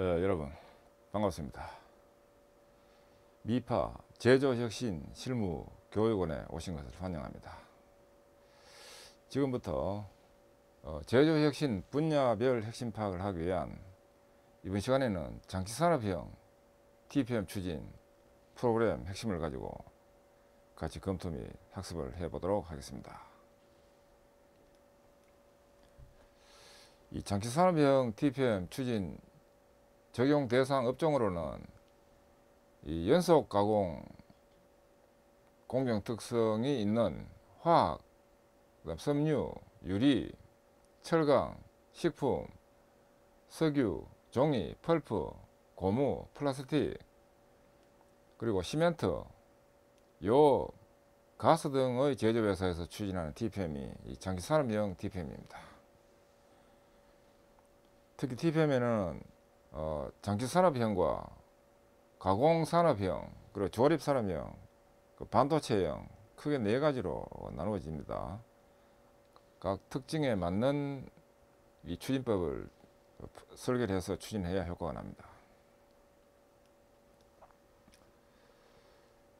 여러분 반갑습니다. 미파 제조혁신 실무교육원에 오신 것을 환영합니다. 지금부터 제조혁신 분야별 핵심 파악을 하기 위한 이번 시간에는 장치산업형 TPM 추진 프로그램 핵심을 가지고 같이 검토 및 학습을 해보도록 하겠습니다. 이 장치산업형 TPM 추진 적용 대상 업종으로는 이 연속 가공 공정 특성이 있는 화학, 그다음 섬유, 유리, 철강, 식품, 석유, 종이, 펄프, 고무, 플라스틱, 그리고 시멘트, 요 가스 등의 제조회사에서 추진하는 TPM이 이 장기산업형 TPM입니다. 특히 TPM에는 장치산업형과 가공산업형, 그리고 조립산업형, 반도체형 크게 네 가지로 나누어집니다. 각 특징에 맞는 이 추진법을 설계를 해서 추진해야 효과가 납니다.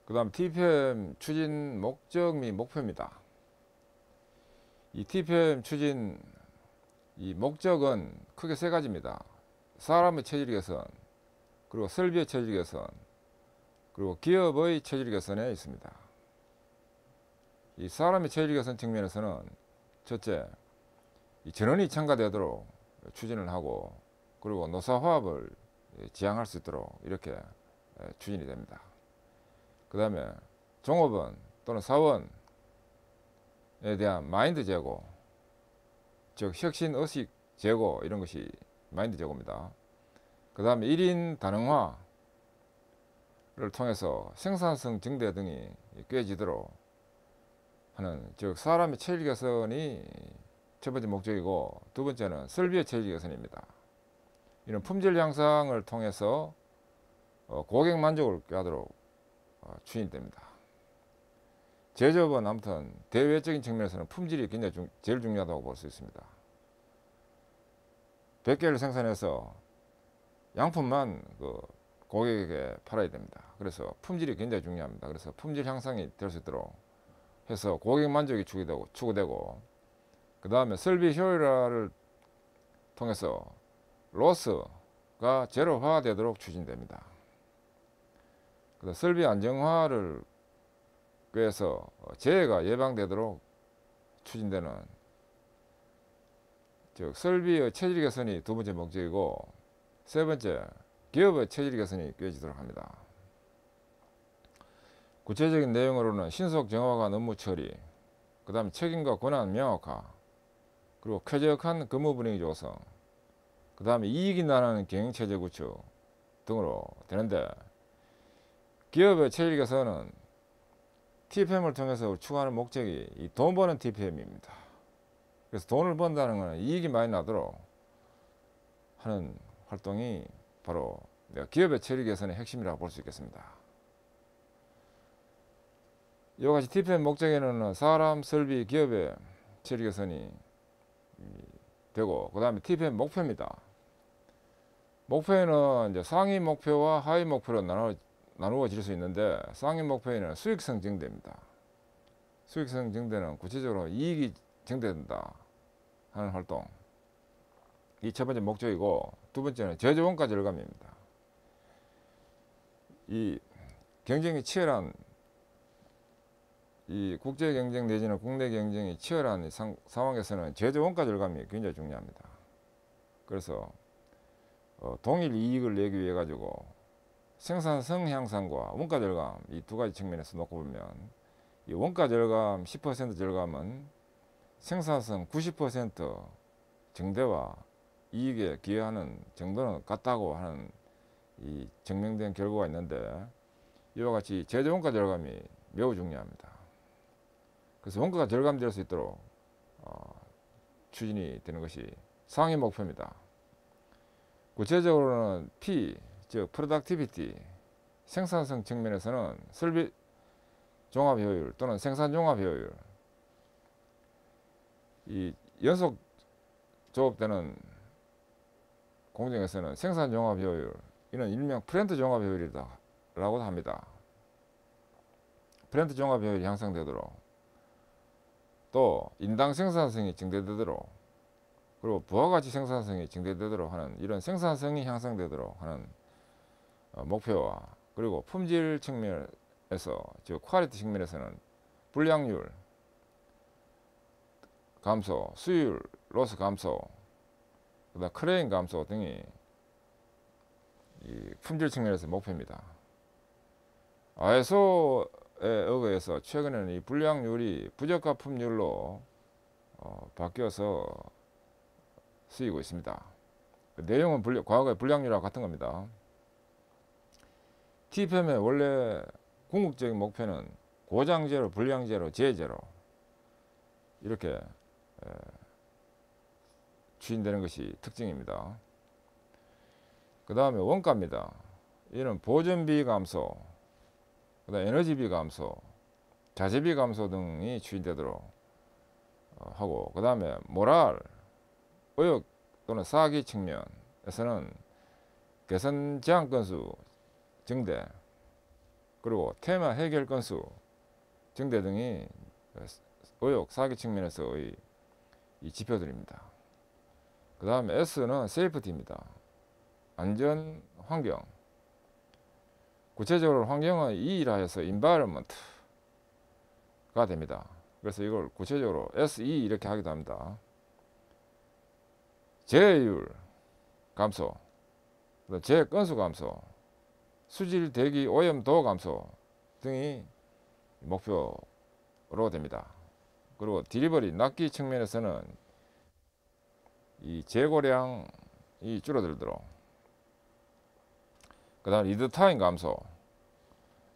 그 다음 TPM 추진 목적 및 목표입니다. 이 TPM 추진 이 목적은 크게 세 가지입니다. 사람의 체질 개선, 그리고 설비의 체질 개선, 그리고 기업의 체질 개선에 있습니다. 이 사람의 체질 개선 측면에서는 첫째, 이 전원이 첨가되도록 추진을 하고, 그리고 노사화합을 지향할 수 있도록 이렇게 추진이 됩니다. 그 다음에 종업원 또는 사원에 대한 마인드 제고, 즉 혁신 의식 제고, 이런 것이 마인드 제고입니다. 그 다음에 1인 다능화를 통해서 생산성 증대 등이 꾀지도록 하는, 즉 사람의 체질 개선이 첫 번째 목적이고, 두 번째는 설비의 체질 개선입니다. 이런 품질 향상을 통해서 고객 만족을 꾀하도록 추진됩니다. 제조업은 아무튼 대외적인 측면에서는 품질이 굉장히 제일 중요하다고 볼 수 있습니다. 100개를 생산해서 양품만 고객에게 팔아야 됩니다. 그래서 품질이 굉장히 중요합니다. 그래서 품질 향상이 될 수 있도록 해서 고객 만족이 추구되고, 그 다음에 설비 효율화를 통해서 로스가 제로화되도록 추진됩니다. 그다음 설비 안정화를 위해서 재해가 예방되도록 추진되는, 즉 설비의 체질 개선이 두 번째 목적이고, 세 번째 기업의 체질 개선이 꾀지도록 합니다. 구체적인 내용으로는 신속 정확한 업무 처리, 그 다음에 책임과 권한 명확화, 그리고 쾌적한 근무 분위기 조성, 그 다음에 이익이 나는 경영체제 구축 등으로 되는데, 기업의 체질 개선은 TPM을 통해서 추구하는 목적이 이 돈 버는 TPM입니다. 그래서 돈을 번다는 것은 이익이 많이 나도록 하는 활동이 바로 기업의 체질 개선의 핵심이라고 볼 수 있겠습니다. 이와 같이 TPM 목적에는 사람, 설비, 기업의 체질 개선이 되고, 그 다음에 TPM 목표입니다. 목표에는 이제 상위 목표와 하위 목표로 나누어질 수 있는데, 상위 목표에는 수익성 증대입니다. 수익성 증대는 구체적으로 이익이 증대된다 하는 활동, 이 첫 번째 목적이고, 두 번째는 제조 원가 절감입니다. 이 경쟁이 치열한, 이 국제 경쟁 내지는 국내 경쟁이 치열한 상황에서는 제조 원가 절감이 굉장히 중요합니다. 그래서 동일 이익을 내기 위해 가지고 생산성 향상과 원가 절감, 이 두 가지 측면에서 놓고 보면, 이 원가 절감 10% 절감은 생산성 90% 증대와 이익에 기여하는 정도는 같다고 하는 이 증명된 결과가 있는데, 이와 같이 제조 원가 절감이 매우 중요합니다. 그래서 원가가 절감될 수 있도록 추진이 되는 것이 상위 목표입니다. 구체적으로는 P, 즉 프로덕티비티, 생산성 측면에서는 설비 종합 효율 또는 생산 종합 효율, 이 연속 조업되는 공정에서는 생산 종합 효율, 이는 일명 프렌트 종합 효율이다 라고도 합니다. 프렌트 종합 효율이 향상되도록, 또 인당 생산성이 증대되도록, 그리고 부가가치 생산성이 증대되도록 하는, 이런 생산성이 향상되도록 하는 목표와, 그리고 품질 측면에서, 즉 퀄리티 측면에서는 불량률 감소, 수율 로스 감소, 그다음 클레임 감소 등이 이 품질 측면에서 목표입니다. ISO에 의해서 최근에는 이 불량률이 부적합 품률로 바뀌어서 쓰이고 있습니다. 그 내용은 과거의 불량률하고 같은 겁니다. TPM의 원래 궁극적인 목표는 고장 제로, 불량 제로, 재해 제로 이렇게 추진되는 것이 특징입니다. 그 다음에 원가입니다. 이는 보존비 감소, 그다음 에너지비 감소, 자재비 감소 등이 추진되도록 하고, 그 다음에 모랄, 의혹 또는 사기 측면에서는 개선 제한 건수 증대, 그리고 테마 해결 건수 증대 등이 의혹 사기 측면에서의 이 지표들입니다. 그 다음에 S는 세이프티입니다. 안전 환경. 구체적으로 환경은 E라 해서 environment가 됩니다. 그래서 이걸 구체적으로 SE 이렇게 하기도 합니다. 재해율 감소, 재해 건수 감소, 수질 대기 오염도 감소 등이 목표로 됩니다. 그리고 딜리버리 납기 측면에서는 이 재고량이 줄어들도록, 그 다음 리드 타임 감소.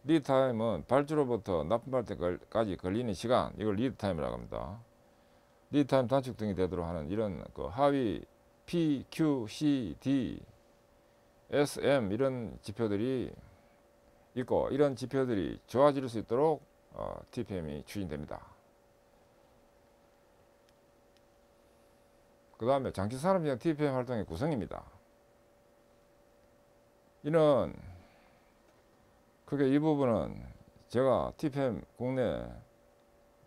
리드 타임은 발주로부터 납품할 때까지 걸리는 시간, 이걸 리드 타임이라고 합니다. 리드 타임 단축 등이 되도록 하는 이런 그 하위 P, Q, C, D, S, M 이런 지표들이 있고, 이런 지표들이 좋아질 수 있도록 TPM이 추진됩니다. 그 다음에 장치산업용 TPM 활동의 구성입니다. 이는 크게 이 부분은 제가 TPM 국내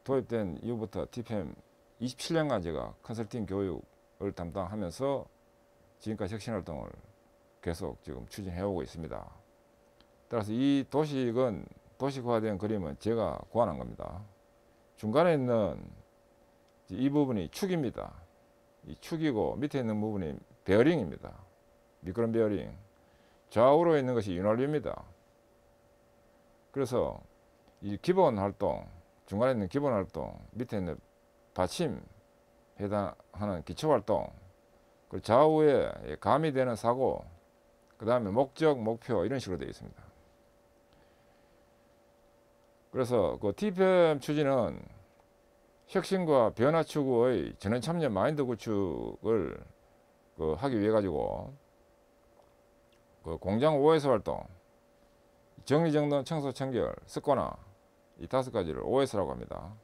도입된 이후부터 TPM 27년간 제가 컨설팅 교육을 담당하면서 지금까지 혁신활동을 계속 지금 추진해 오고 있습니다. 따라서 이 도식화된 그림은 제가 고안한 겁니다. 중간에 있는 이 부분이 축입니다. 이 축이고 밑에 있는 부분이 베어링입니다. 미끄럼 베어링. 좌우로 있는 것이 윤활유입니다. 그래서 이 기본 활동, 중간에 있는 기본 활동, 밑에 있는 받침 해당하는 기초 활동, 그리고 좌우에 가미되는 사고, 그 다음에 목적, 목표 이런 식으로 되어 있습니다. 그래서 그 TPM 추진은 혁신과 변화 추구의 전원 참여 마인드 구축을 하기 위해 가지고 그 공장 OS 활동, 정리정돈, 청소, 청결, 습관화 이 5가지를 OS라고 합니다.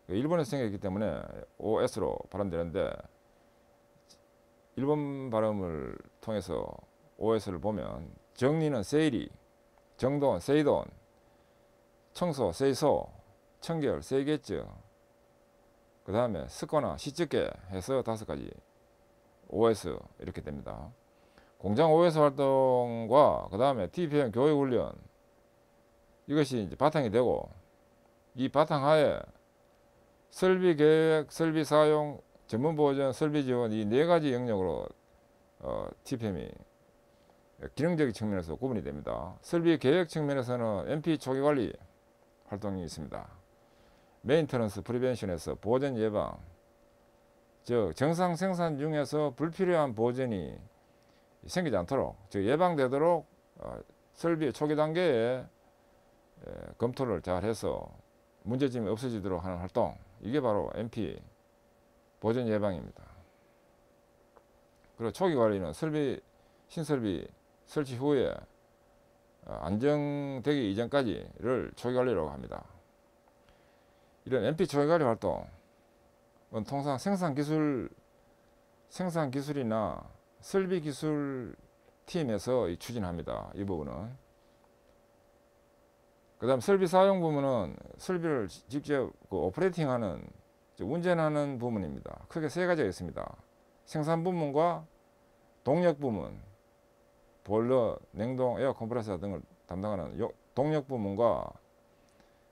일본에서 생겼기 때문에 OS로 발음되는데, 일본 발음을 통해서 OS를 보면 정리는 세이리, 정돈, 세이돈, 청소, 세이소, 청결, 세이게츠, 그 다음에 습관화, 시적게 해서 5가지 OS 이렇게 됩니다. 공장 OS 활동과 그 다음에 TPM 교육훈련, 이것이 이제 바탕이 되고, 이 바탕하에 설비 계획, 설비 사용, 전문 보전, 설비 지원 이 4가지 영역으로 TPM이 기능적인 측면에서 구분이 됩니다. 설비 계획 측면에서는 MP 초기 관리 활동이 있습니다. 메인터넌스 프리벤션에서 보전 예방, 즉 정상 생산 중에서 불필요한 보전이 생기지 않도록, 즉 예방되도록 설비 초기 단계에 검토를 잘 해서 문제점이 없어지도록 하는 활동, 이게 바로 MP 보전 예방입니다. 그리고 초기 관리는 신설비 설치 후에 안정되기 이전까지를 초기 관리라고 합니다. 이런 MP 초기 관리 활동은 통상 생산 기술이나 설비기술팀에서 추진합니다. 이 부분은. 그 다음 설비 사용 부문은 설비를 직접 오퍼레이팅하는, 운전하는 부문입니다. 크게 세 가지가 있습니다. 생산 부문과 동력 부문, 보일러, 냉동, 에어 컴프레서 등을 담당하는 동력 부문과,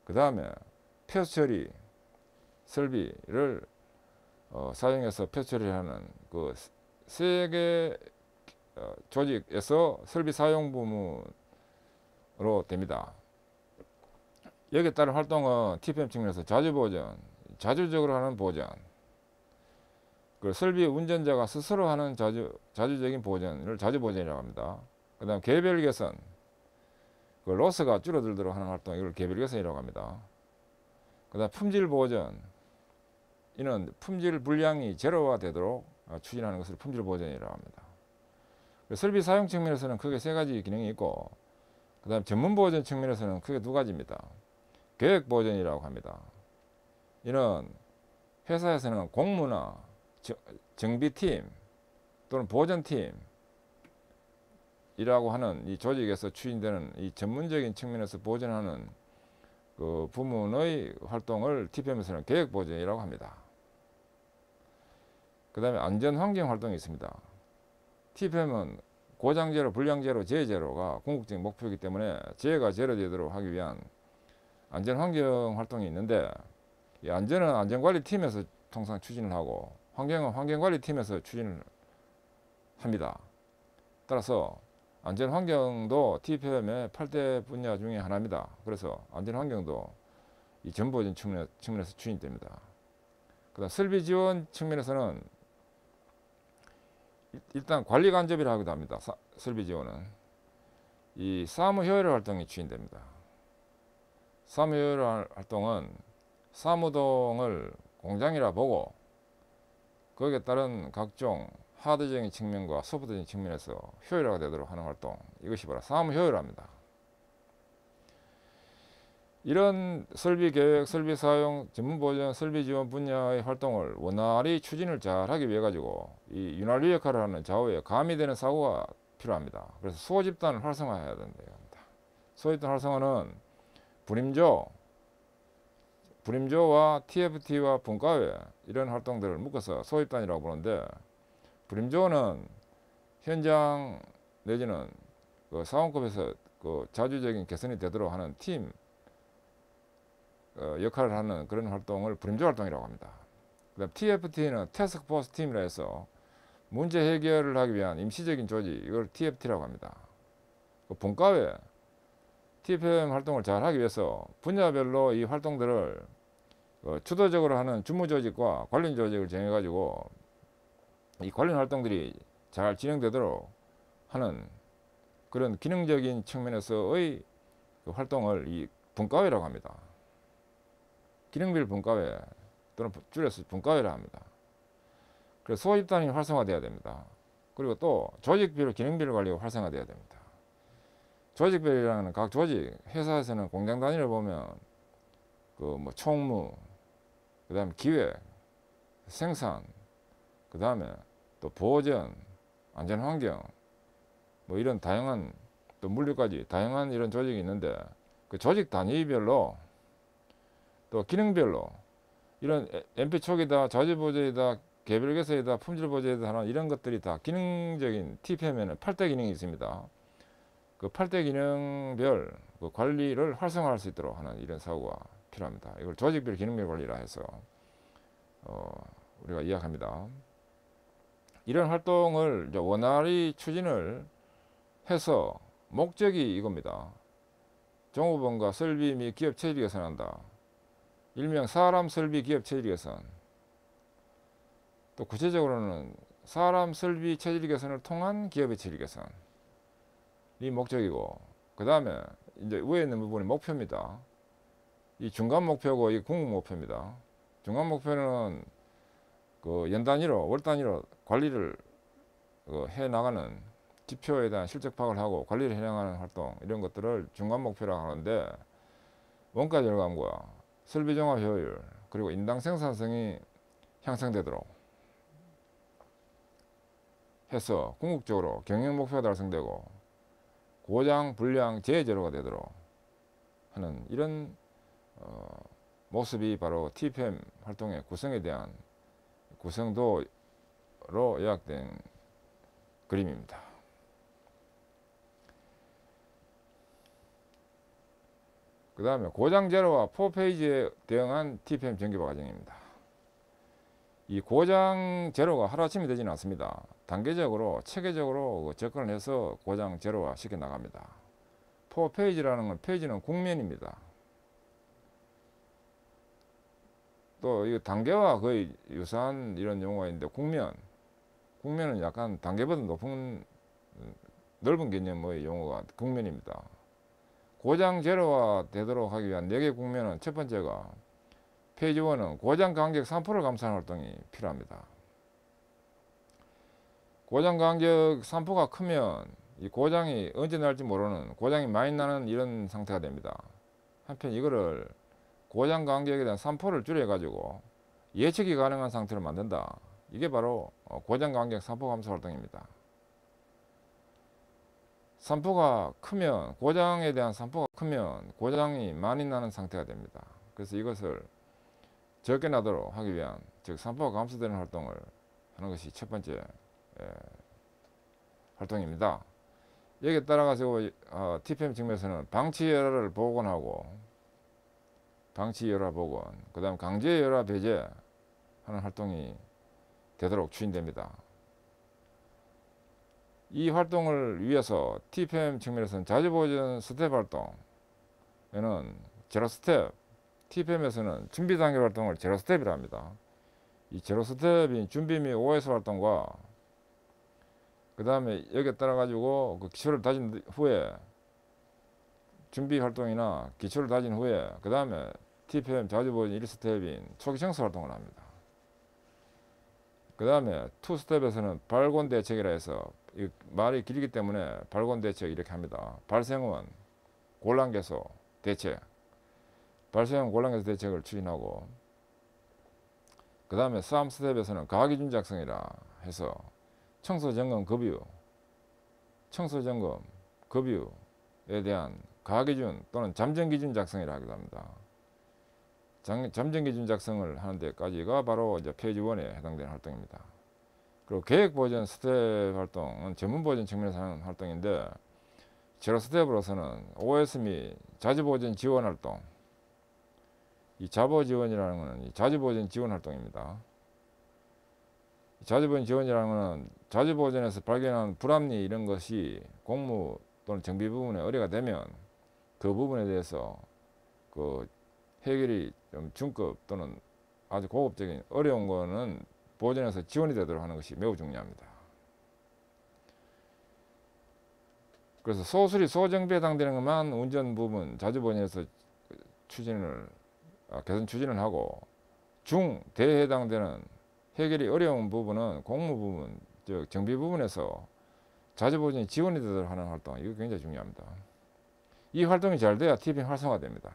그 다음에 폐수 처리 설비를 사용해서 폐수 처리하는 그 세 개 조직에서 설비 사용 부문으로 됩니다. 여기에 따른 활동은 TPM 측면에서 자주 보전, 자주적으로 하는 보전, 그 설비 운전자가 스스로 하는 자주적인 보전을 자주 보전이라고 합니다. 그 다음 개별 개선, 그 로스가 줄어들도록 하는 활동, 이걸 개별 개선이라고 합니다. 그 다음 품질 보전, 이는 품질 불량이 제로화 되도록 추진하는 것을 품질 보전이라고 합니다. 설비 사용 측면에서는 크게 세 가지 기능이 있고, 그 다음 전문 보전 측면에서는 크게 두 가지입니다. 계획 보전이라고 합니다. 이는 회사에서는 공무나 정비팀 또는 보전팀이라고 하는 이 조직에서 추진되는 이 전문적인 측면에서 보전하는 그 부문의 활동을 TPM에서는 계획 보전이라고 합니다. 그 다음에 안전환경 활동이 있습니다. TPM은 고장제로, 불량제로, 재해제로가 궁극적인 목표이기 때문에 재해가 제로되도록 하기 위한 안전환경 활동이 있는데, 이 안전은 안전관리팀에서 통상 추진을 하고 환경은 환경관리팀에서 추진을 합니다. 따라서 안전환경도 TPM의 8대 분야 중에 하나입니다. 그래서 안전환경도 이 전보전 측면에서 추진됩니다. 그 다음 설비 지원 측면에서는 일단 관리 간접이라고 하기도 합니다. 설비 지원은 이 사무 효율 활동이 추진됩니다. 사무 효율 활동은 사무동을 공장이라 보고 거기에 따른 각종 하드적인 측면과 소프트적인 측면에서 효율화가 되도록 하는 활동, 이것이 바로 사무 효율화입니다. 이런 설비 계획, 설비 사용, 전문 보전, 설비 지원 분야의 활동을 원활히 추진을 잘 하기 위해 가지고 이 윤활유 역할을 하는 좌우에 가미되는 사고가 필요합니다. 그래서 수호집단을 활성화해야 된다고 합니다. 수호집단 활성화는 불임조와 TFT와 분과회, 이런 활동들을 묶어서 소집단이라고 부르는데, 불임조는 현장 내지는 그 사원급에서 그 자주적인 개선이 되도록 하는 팀 역할을 하는 그런 활동을 불임조 활동이라고 합니다. 그다음 TFT는 태스크포스 팀이라 해서 문제 해결을 하기 위한 임시적인 조직, 이걸 TFT라고 합니다. 그 분과회, TPM 활동을 잘 하기 위해서 분야별로 이 활동들을 주도적으로 하는 주무조직과 관련 조직을 정해 가지고 이 관련 활동들이 잘 진행되도록 하는 그런 기능적인 측면에서의 그 활동을 이 분과회라고 합니다. 기능별 분과회 또는 줄여서 분과회라 합니다. 그래서 소집단이 활성화돼야 됩니다. 그리고 또 조직별 기능별 관리가 활성화돼야 됩니다. 조직별이라는 각 조직, 회사에서는 공장 단위를 보면 그 뭐 총무, 그 다음에 기획, 생산, 그 다음에 또 보전, 안전환경, 뭐 이런 다양한, 또 물류까지 다양한 이런 조직이 있는데, 그 조직 단위별로 또 기능별로 이런 MP 초기다, 자주보전이다, 개별 개선이다, 품질 보전이다 하는 이런 것들이 다 기능적인 TPM에는 8대 기능이 있습니다. 그 8대 기능별 그 관리를 활성화할 수 있도록 하는 이런 사고가 필요합니다. 이걸 조직별 기능별 관리라 해서 우리가 이야기합니다. 이런 활동을 이제 원활히 추진을 해서 목적이 이겁니다. 종업원과 설비 및 기업 체질 개선한다. 일명 사람 설비 기업 체질 개선. 또 구체적으로는 사람 설비 체질 개선을 통한 기업의 체질 개선이 목적이고, 그 다음에 이제 위에 있는 부분이 목표입니다. 이 중간 목표고 이 궁극 목표입니다. 중간 목표는 그 연 단위로, 월 단위로 관리를 해 나가는, 지표에 대한 실적 파악을 하고 관리를 해 나가는 활동, 이런 것들을 중간 목표라고 하는데, 원가 절감과 설비 종합 효율, 그리고 인당 생산성이 향상되도록 해서 궁극적으로 경영 목표가 달성되고 고장, 불량, 재해 제로가 되도록 하는 이런 모습이 바로 TPM 활동의 구성에 대한 구성도로 요약된 그림입니다. 그 다음에 고장 제로와 4페이지에 대응한 TPM 전기화 과정입니다. 이 고장 제로가 하루아침에 되지는 않습니다. 단계적으로 체계적으로 접근을 해서 고장 제로화 시켜 나갑니다. 4페이지라는 건 페이지는 국면입니다. 또 이 단계와 거의 유사한 이런 용어가 있는데 국면은 약간 단계보다 높은 넓은 개념의 용어가 국면입니다. 고장 제로화 되도록 하기 위한 4개 국면은 첫 번째가 페이지 1은 고장 간격 3%를 감소하는 활동이 필요합니다. 고장 간격 3%가 크면 이 고장이 언제 날지 모르는 고장이 많이 나는 이런 상태가 됩니다. 한편 이거를 고장 간격에 대한 3%를 줄여 가지고 예측이 가능한 상태를 만든다. 이게 바로 고장 간격 3% 감소 활동입니다. 3%가 크면 고장에 대한 3%가 크면 고장이 많이 나는 상태가 됩니다. 그래서 이것을 적게 나도록 하기 위한 즉 3%가 감소되는 활동을 하는 것이 첫 번째 활동입니다. 여기에 따라가지고 TPM 측면에서는 방치 열화를 복원하고 방치 열화 복원, 그 다음 강제 열화 배제 하는 활동이 되도록 추진됩니다. 이 활동을 위해서 TPM 측면에서는 자주보존 스텝 활동에는 제로 스텝, TPM에서는 준비 단계 활동을 제로 스텝이라 합니다. 이 제로 스텝인 준비 및 OS 활동과 그 다음에 여기에 따라 가지고 그 기초를 다진 후에 준비 활동이나 기초를 다진 후에 그 다음에 TPM 자주보존 1스텝인 초기 청소 활동을 합니다. 그 다음에 2스텝에서는 발곤 대책이라 해서 이 말이 길기 때문에 발곤 대책 이렇게 합니다. 발생원 곤란 개소 대책, 발생원 곤란 개소 대책을 추진하고 그 다음에 3스텝에서는 가기준 작성이라 해서 청소 점검 급유, 청소 점검 급유에 대한 가기준 또는 잠정 기준 작성이라 하기도 합니다. 잠정 기준 작성을 하는 데까지가 바로 이제 페이지 1에 해당되는 활동입니다. 그리고 계획 보전 스텝 활동은 전문 보전 측면에서 하는 활동인데 제로 스텝으로서는 OS 및 자주 보전 지원 활동, 이 자보 지원이라는 것은 자주 보전 지원 활동입니다. 자주 보전 지원이라는 것은 자주 보전에서 발견한 불합리 이런 것이 공무 또는 정비 부분에 의뢰가 되면 그 부분에 대해서 그 해결이 좀 중급 또는 아주 고급적인 어려운 거는 보전에서 지원이 되도록 하는 것이 매우 중요합니다. 그래서 소수리 소정비에 해당되는 것만 운전 부분 자주보전에서 추진을 개선 추진을 하고 중대에 해당되는 해결이 어려운 부분은 공무 부분 즉 정비 부분에서 자주보전이 지원이 되도록 하는 활동, 이거 굉장히 중요합니다. 이 활동이 잘 돼야 TPM 활성화됩니다.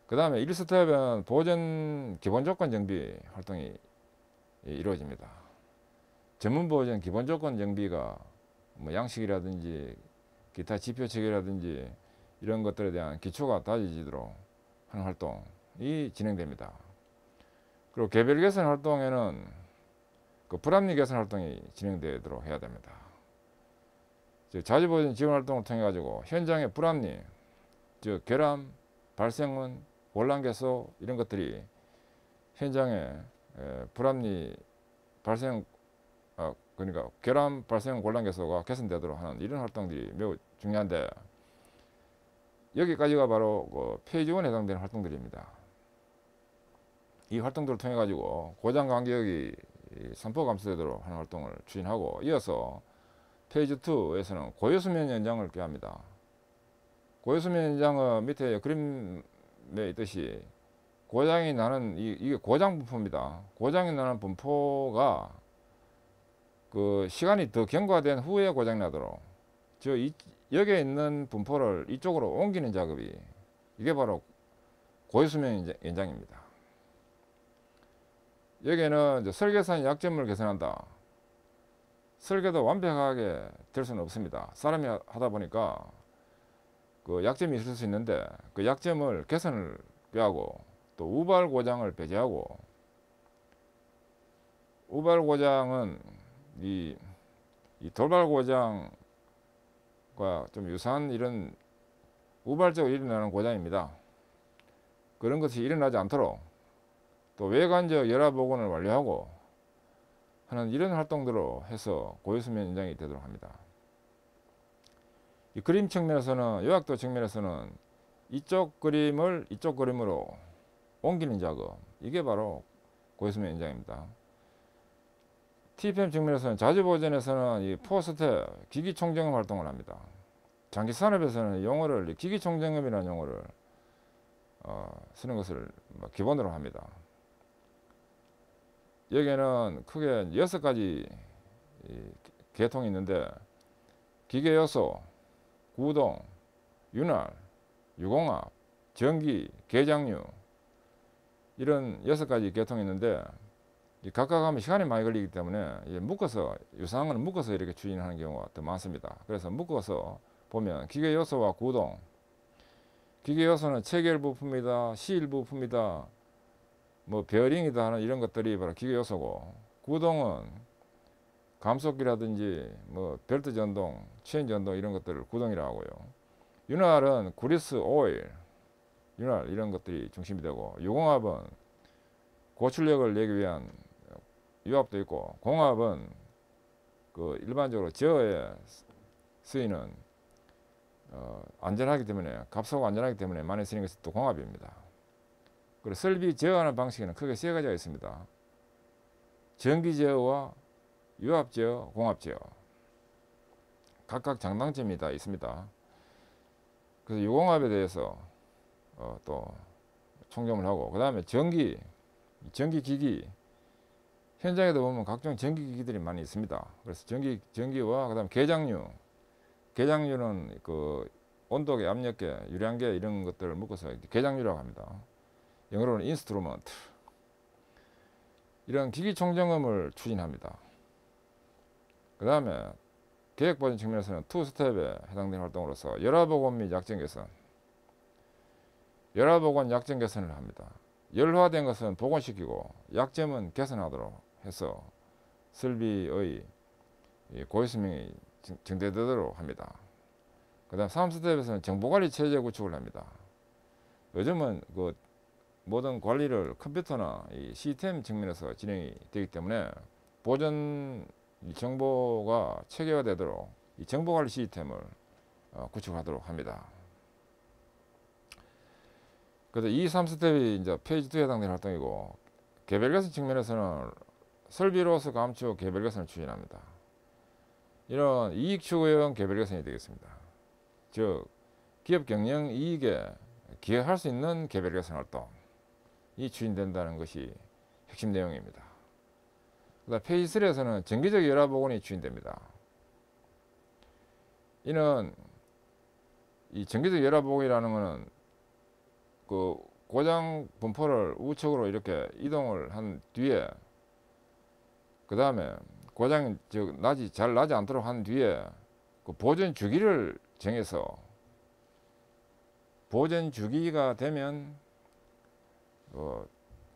그 다음에 1스텝은 보전 기본조건 정비 활동이 이루어집니다. 전문 보전 기본조건 정비가 뭐 양식이라든지 기타 지표 체계라든지 이런 것들에 대한 기초가 다져지도록 하는 활동이 진행됩니다. 그리고 개별 개선 활동에는 그 불합리 개선 활동이 진행되도록 해야 됩니다. 즉 자주보전 지원 활동을 통해 가지고 현장의 불합리, 즉 결함, 발생원, 곤란 개소 이런 것들이 현장에 불합리 발생 그러니까 결함 발생 곤란 개소가 개선되도록 하는 이런 활동들이 매우 중요한데 여기까지가 바로 그 페이지 1에 해당되는 활동들입니다. 이 활동들을 통해 가지고 고장 간격이 3% 감소되도록 하는 활동을 추진하고 이어서 페이지 2에서는 고효수면 연장을 꾀합니다. 고효수면 연장은 밑에 그림에 있듯이 고장이 나는 이게 고장 분포입니다. 고장이 나는 분포가 그 시간이 더 경과된 후에 고장이 나도록 여기에 있는 분포를 이쪽으로 옮기는 작업이 이게 바로 고효수면 연장입니다. 여기에는 이제 설계상 약점을 개선한다. 설계도 완벽하게 될 수는 없습니다. 사람이 하다 보니까 그 약점이 있을 수 있는데 그 약점을 개선을 꾀하고 또 우발 고장을 배제하고, 우발 고장은 이 돌발 고장과 좀 유사한 이런 우발적으로 일어나는 고장입니다. 그런 것이 일어나지 않도록 또 외관적 열화 복원을 완료하고 하는 이런 활동들로 해서 고유수면 인장이 되도록 합니다. 이 그림 측면에서는, 요약도 측면에서는 이쪽 그림을 이쪽 그림으로 옮기는 작업, 이게 바로 고유수면 인장입니다. TPM 측면에서는 자주보전에서는 이 포스텝 기기총점검 활동을 합니다. 장기산업에서는 용어를 기기총점검이라는 용어를 쓰는 것을 기본으로 합니다. 여기에는 크게 6가지 계통이 있는데 기계요소, 구동, 윤활, 유공합, 전기, 계장류, 이런 6가지 계통이 있는데 각각 하면 시간이 많이 걸리기 때문에 묶어서, 유사한 건 묶어서 이렇게 추진하는 경우가 더 많습니다. 그래서 묶어서 보면 기계요소와 구동, 기계요소는 체결 부품이다, 시일 부품이다, 뭐 베어링이다 하는 이런 것들이 바로 기계요소고, 구동은 감속기라든지 뭐 벨트 전동, 체인 전동 이런 것들을 구동이라고 하고요. 윤활은 그리스, 오일, 윤활 이런 것들이 중심이 되고, 유공합은 고출력을 내기 위한 유압도 있고, 공합은 그 일반적으로 제어에 쓰이는 안전하기 때문에, 값하고 안전하기 때문에 많이 쓰이는 것이 또 공합입니다. 그리고 설비 제어하는 방식에는 크게 3가지가 있습니다. 전기 제어와 유압 제어, 공합 제어, 각각 장단점이 다 있습니다. 그래서 유공합에 대해서 또 총점을 하고, 그 다음에 전기 기기, 현장에도 보면 각종 전기 기기들이 많이 있습니다. 그래서 전기와 그 다음에 계장류는 그 온도계, 압력계, 유량계 이런 것들을 묶어서 계장류라고 합니다. 영어로는 인스트루먼트. 이런 기기 총점검을 추진합니다. 그 다음에 계획보전 측면에서는 2스텝에 해당되는 활동으로서 열화복원 및 약점 개선, 열화복원 약점 개선을 합니다. 열화된 것은 복원시키고 약점은 개선하도록 해서 설비의 고유수명이 증대되도록 합니다. 그 다음 3스텝에서는 정보관리 체제 구축을 합니다. 요즘은 그 모든 관리를 컴퓨터나 이 시스템 측면에서 진행이 되기 때문에 보전 정보가 체계화되도록 이 정보관리 시스템을 구축하도록 합니다. 그래서 이 3스텝이 이제 페이지 2에 해당되는 활동이고, 개별 개선 측면에서는 설비로서 감축 개별 개선을 추진합니다. 이런 이익 추구형 개별 개선이 되겠습니다. 즉 기업 경영 이익에 기여할 수 있는 개별 개선 활동이 추진된다는 것이 핵심 내용입니다. 그다음 페이지 3에서는 정기적 열화 복원이 추진됩니다. 이는 이 정기적 열화 복원이라는 것은 그 고장 분포를 우측으로 이렇게 이동을 한 뒤에, 그 다음에 고장이 잘 나지 않도록 한 뒤에 그 보존 주기를 정해서 보존 주기가 되면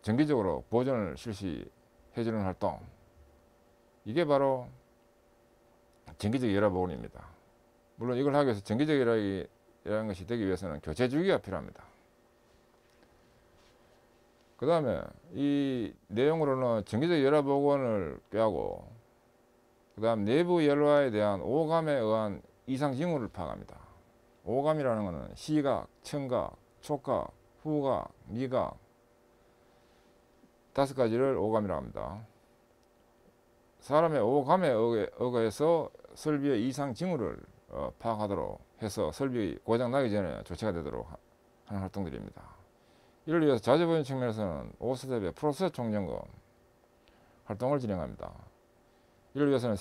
정기적으로 보존을 실시해 주는 활동, 이게 바로 정기적 열화 복원입니다. 물론 이걸 하기 위해서 정기적 열화라는 것이 되기 위해서는 교체 주기가 필요합니다. 그 다음에 이 내용으로는 정기적 열화 복원을 꾀하고, 그 다음 내부 열화에 대한 오감에 의한 이상 징후를 파악합니다. 오감이라는 것은 시각, 청각, 촉각, 후각, 미각 5가지를 오감이라고 합니다. 사람의 오감에 의해서 설비의 이상 징후를 파악하도록 해서 설비 고장 나기 전에 조치가 되도록 하는 활동들입니다. 이를 위해서 자주보전 측면에서는 5스텝의 프로세스 총점검 활동을 진행합니다. 이를 위해서는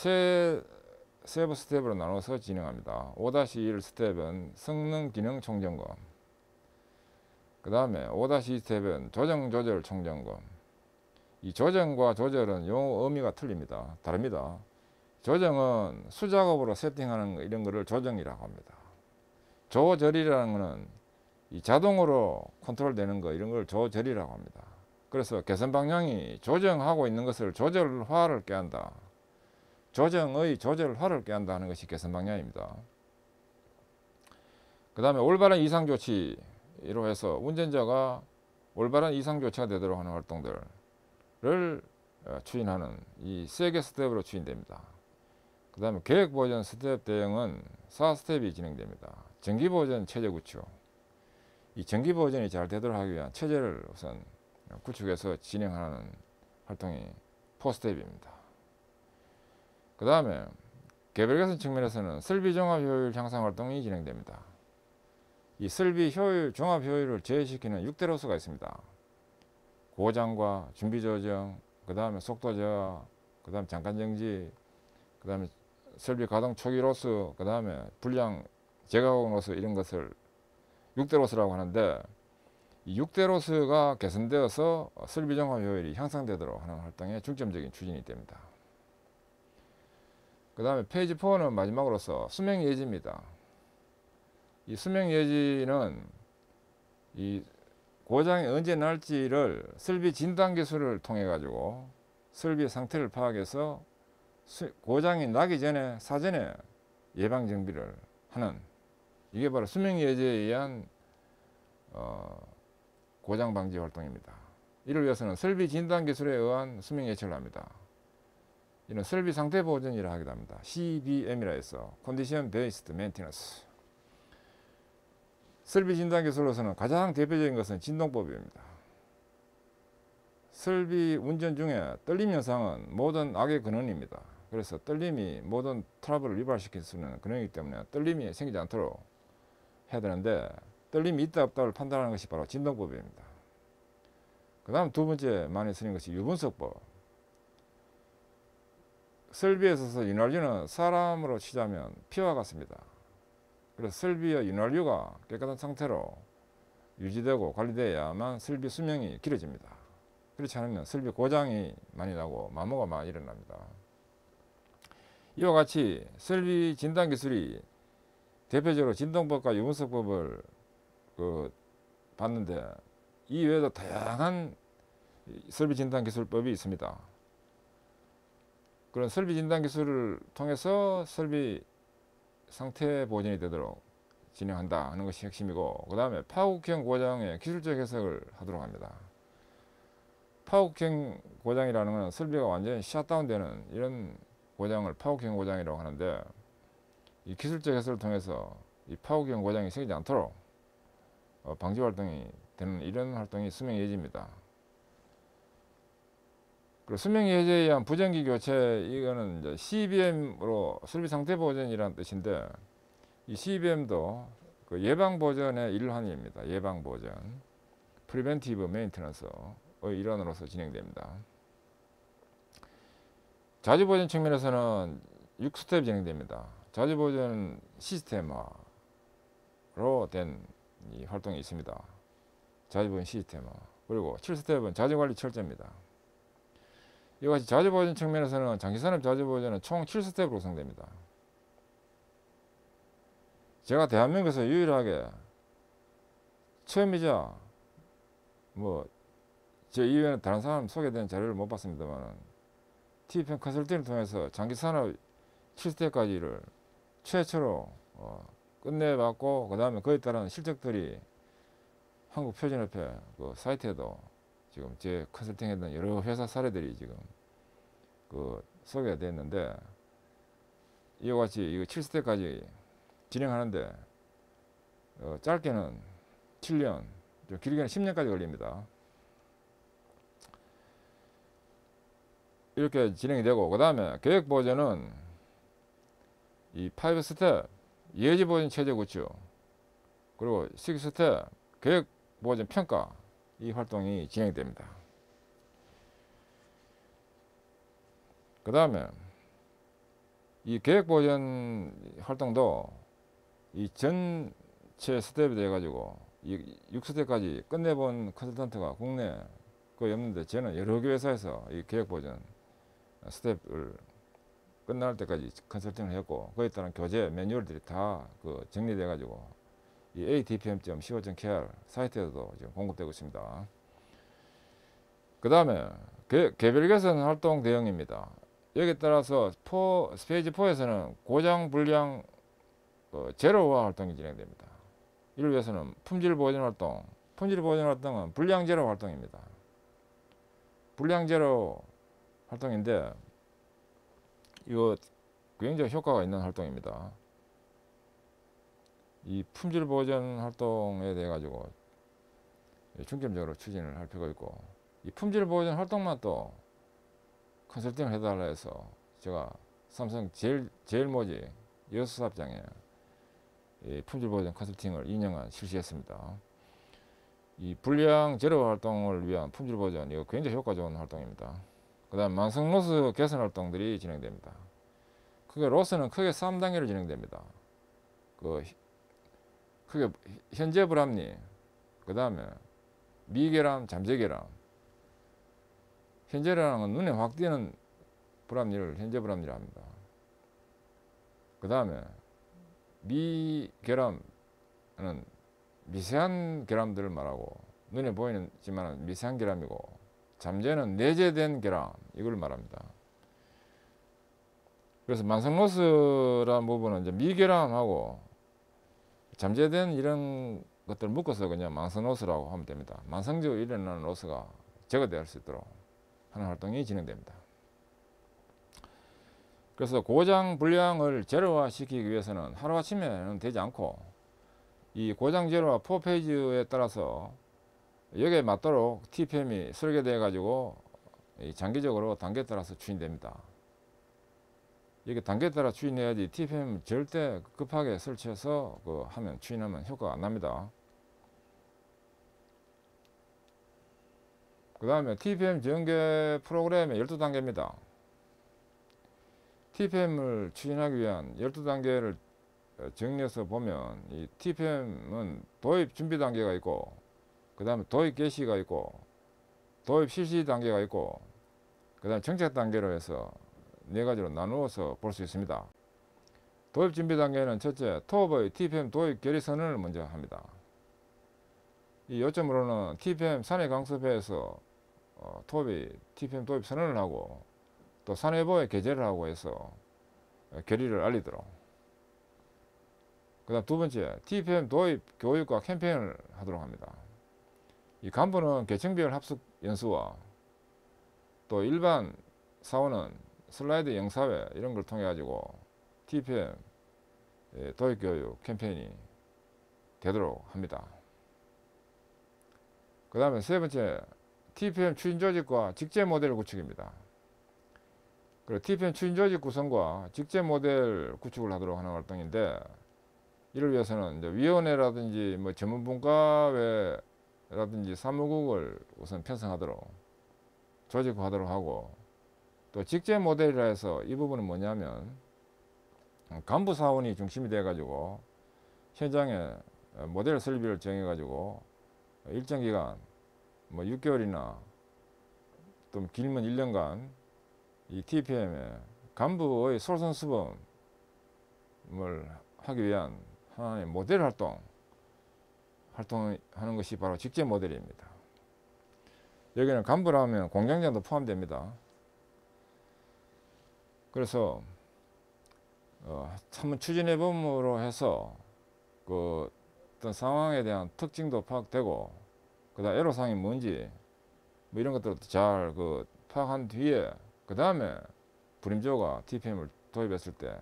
세부 스텝으로 나눠서 진행합니다. 5-1 스텝은 성능 기능 총점검, 그 다음에 5-2 스텝은 조정 조절 총점검, 이 조정과 조절은 용어 의미가 틀립니다. 다릅니다. 조정은 수작업으로 세팅하는 이런 거를 조정이라고 합니다. 조절이라는 거는 이 자동으로 컨트롤되는 거 이런 걸 조절이라고 합니다. 그래서 개선 방향이 조정하고 있는 것을 조절화를 꾀한다. 조정의 조절화를 꾀한다 하는 것이 개선 방향입니다. 그 다음에 올바른 이상 조치로 해서 운전자가 올바른 이상 조치가 되도록 하는 활동들을 추진하는 이 세 개 스텝으로 추진됩니다. 그 다음에 계획 보전 스텝 대응은 4스텝이 진행됩니다. 정기 보전 체제 구축. 이 정기 보전이 잘 되도록 하기 위한 체제를 우선 구축해서 진행하는 활동이 4스텝입니다. 그 다음에 개별 개선 측면에서는 설비 종합 효율 향상 활동이 진행됩니다. 이 설비 효율, 종합 효율을 제외시키는 6대 로스가 있습니다. 고장과 준비 조정, 그 다음에 속도 저하, 그 다음에 잠깐 정지, 그 다음에 설비 가동 초기 로스, 그 다음에 불량 재가공 로스 이런 것을 6대 로스라고 하는데 이 6대 로스가 개선되어서 설비 종합 효율이 향상되도록 하는 활동에 중점적인 추진이 됩니다. 그 다음에 페이지 4는 마지막으로서 수명 예지입니다. 이 수명 예지는 이 고장이 언제 날지를 설비 진단 기술을 통해 가지고 설비 상태를 파악해서 고장이 나기 전에 사전에 예방 정비를 하는 이게 바로 수명 예지에 의한 고장 방지 활동입니다. 이를 위해서는 설비 진단 기술에 의한 수명 예측을 합니다. 이는 설비 상태 보전이라 하기도 합니다. CBM이라 해서 Condition Based Maintenance. 설비 진단 기술로서는 가장 대표적인 것은 진동법입니다. 설비 운전 중에 떨림 현상은 모든 악의 근원입니다. 그래서 떨림이 모든 트러블을 유발시킬 수 있는 근원이기 때문에 떨림이 생기지 않도록 해야 되는데 떨림이 있다 없다를 판단하는 것이 바로 진동법입니다. 그 다음 두 번째 많이 쓰는 것이 유분석법. 설비에 있어서 윤활유는 사람으로 치자면 피와 같습니다. 그래서 설비의 윤활유가 깨끗한 상태로 유지되고 관리되어야만 설비 수명이 길어집니다. 그렇지 않으면 설비 고장이 많이 나고 마모가 많이 일어납니다. 이와 같이 설비 진단 기술이 대표적으로 진동법과 유분석법을 봤는데 이 외에도 다양한 설비 진단 기술법이 있습니다. 그런 설비 진단 기술을 통해서 설비 상태 보전이 되도록 진행한다 하는 것이 핵심이고, 그 다음에 파국형 고장의 기술적 해석을 하도록 합니다. 파국형 고장이라는 것은 설비가 완전히 셧다운 되는 이런 고장을 파국형 고장이라고 하는데, 이 기술적 해석을 통해서 이 파국형 고장이 생기지 않도록 방지 활동이 되는 이런 활동이 수명 예지입니다. 그리고 수명 예지에 의한 부정기 교체, 이거는 이제 CBM으로 설비 상태 보전이라는 뜻인데, 이 CBM도 그 예방 보전의 일환입니다. 예방 보전, Preventive Maintenance의 일환으로서 진행됩니다. 자주 보전 측면에서는 6스텝 진행됩니다. 자주 보전 시스템화로 된 이 활동이 있습니다. 자주 보전 시스템화. 그리고 7스텝은 자주 관리 철저입니다. 이와 같이 자주 보전 측면에서는 장기산업 자주 보전은 총 7스텝으로 구성됩니다. 제가 대한민국에서 유일하게 처음이자 제 이외에는 다른 사람 소개된 자료를 못 봤습니다만 TV편 컨설팅을 통해서 장기산업 7스텝까지를 최초로 끝내봤고, 그 다음에 그에 따른 실적들이 한국표준협회 그 사이트에도 지금 제 컨설팅했던 여러 회사 사례들이 지금 소개가 됐는데, 이와 같이 이거 7스텝까지 진행하는데 짧게는 7년, 길게는 10년까지 걸립니다. 이렇게 진행이 되고, 그 다음에 계획 보전은 이 5스텝 예지 보전 체제 구축, 그리고 6스텝 계획 보전 평가, 이 활동이 진행됩니다. 그 다음에 이 계획 보전 활동도 이 전체 스텝이 돼 가지고 이 6스텝까지 끝내본 컨설턴트가 국내 거의 없는데 저는 여러 개 회사에서 이 계획 보전 스텝을 끝날 때까지 컨설팅을 했고 거기에 따른 교재 매뉴얼들이 다 그 정리돼 가지고 이 atpm.co.kr 사이트에도 지금 공급되고 있습니다. 그 다음에 개별 개선 활동 대응입니다. 여기에 따라서 페이지 4에서는 고장 불량 제로화 활동이 진행됩니다. 이를 위해서는 품질 보존 활동, 품질 보존 활동은 불량 제로 활동입니다. 불량 제로 활동인데 이거 굉장히 효과가 있는 활동입니다. 이 품질 보존 활동에 대해 가지고 중점적으로 추진을 할 필요가 있고 이 품질 보존 활동만 또 컨설팅을 해달라 해서 제가 삼성 제일모직 여수사업장에 이 품질 보존 컨설팅을 2년간 실시했습니다. 이 불량 제로 활동을 위한 품질 보존 이거 굉장히 효과 좋은 활동입니다. 그 다음 만성 로스 개선 활동들이 진행됩니다. 크게 로스는 크게 3단계로 진행됩니다. 크게 현재 불합리, 그 다음에 미계람, 잠재계람. 현재라는 건 눈에 확 띄는 불합리를 현재 불합리라 합니다. 그 다음에 미계람은 미세한 계람들을 말하고 눈에 보이지만 미세한 계람이고 잠재는 내재된 계람 이걸 말합니다. 그래서 만성로스라는 부분은 이제 미계람하고 잠재된 이런 것들을 묶어서 그냥 만성로스라고 하면 됩니다. 만성적으로 일어나는 로스가 제거될 수 있도록 하는 활동이 진행됩니다. 그래서 고장 불량을 제로화 시키기 위해서는 하루아침에는 되지 않고 이 고장 제로화 4페이지에 따라서 여기에 맞도록 TPM이 설계되어 가지고 장기적으로 단계에 따라서 추진됩니다. 이게 단계에 따라 추진해야지 TPM 절대 급하게 설치해서 하면 추진하면 효과가 안 납니다. 그 다음에 TPM 전개 프로그램의 12단계입니다. TPM을 추진하기 위한 12단계를 정리해서 보면 이 TPM은 도입 준비 단계가 있고 그 다음에 도입 개시가 있고 도입 실시 단계가 있고 그 다음에 정책 단계로 해서 네 가지로 나누어서 볼 수 있습니다. 도입 준비 단계는 첫째, 토업의 TPM 도입 결의 선언을 먼저 합니다. 이 요점으로는 TPM 사내 강습회에서 토업이 TPM 도입 선언을 하고 또 사내보에 게재를 하고 해서 결의를 알리도록. 그 다음 두 번째, TPM 도입 교육과 캠페인을 하도록 합니다. 이 간부는 계층별 합숙 연수와 또 일반 사원은 슬라이드 영사회 이런 걸 통해 가지고 TPM 도입 교육 캠페인이 되도록 합니다. 그 다음에 세 번째, TPM 추진 조직과 직제 모델 구축입니다. 그리고 TPM 추진 조직 구성과 직제 모델 구축을 하도록 하는 활동인데 이를 위해서는 이제 위원회라든지 뭐 전문분과회라든지 사무국을 우선 편성하도록 조직화하도록 하고 또 직제 모델이라 해서 이 부분은 뭐냐면 간부 사원이 중심이 돼 가지고 현장에 모델 설비를 정해 가지고 일정 기간 뭐 6개월이나 또 길면 1년간 이 TPM에 간부의 솔선수범을 하기 위한 하나의 모델 활동하는 것이 바로 직제 모델입니다. 여기는 간부라면 공장장도 포함됩니다. 그래서 한번 추진해 봄으로 해서 어떤 상황에 대한 특징도 파악되고 그다음 애로사항이 뭔지 뭐 이런 것들도 잘 파악한 뒤에 그 다음에 불임조가 TPM을 도입했을 때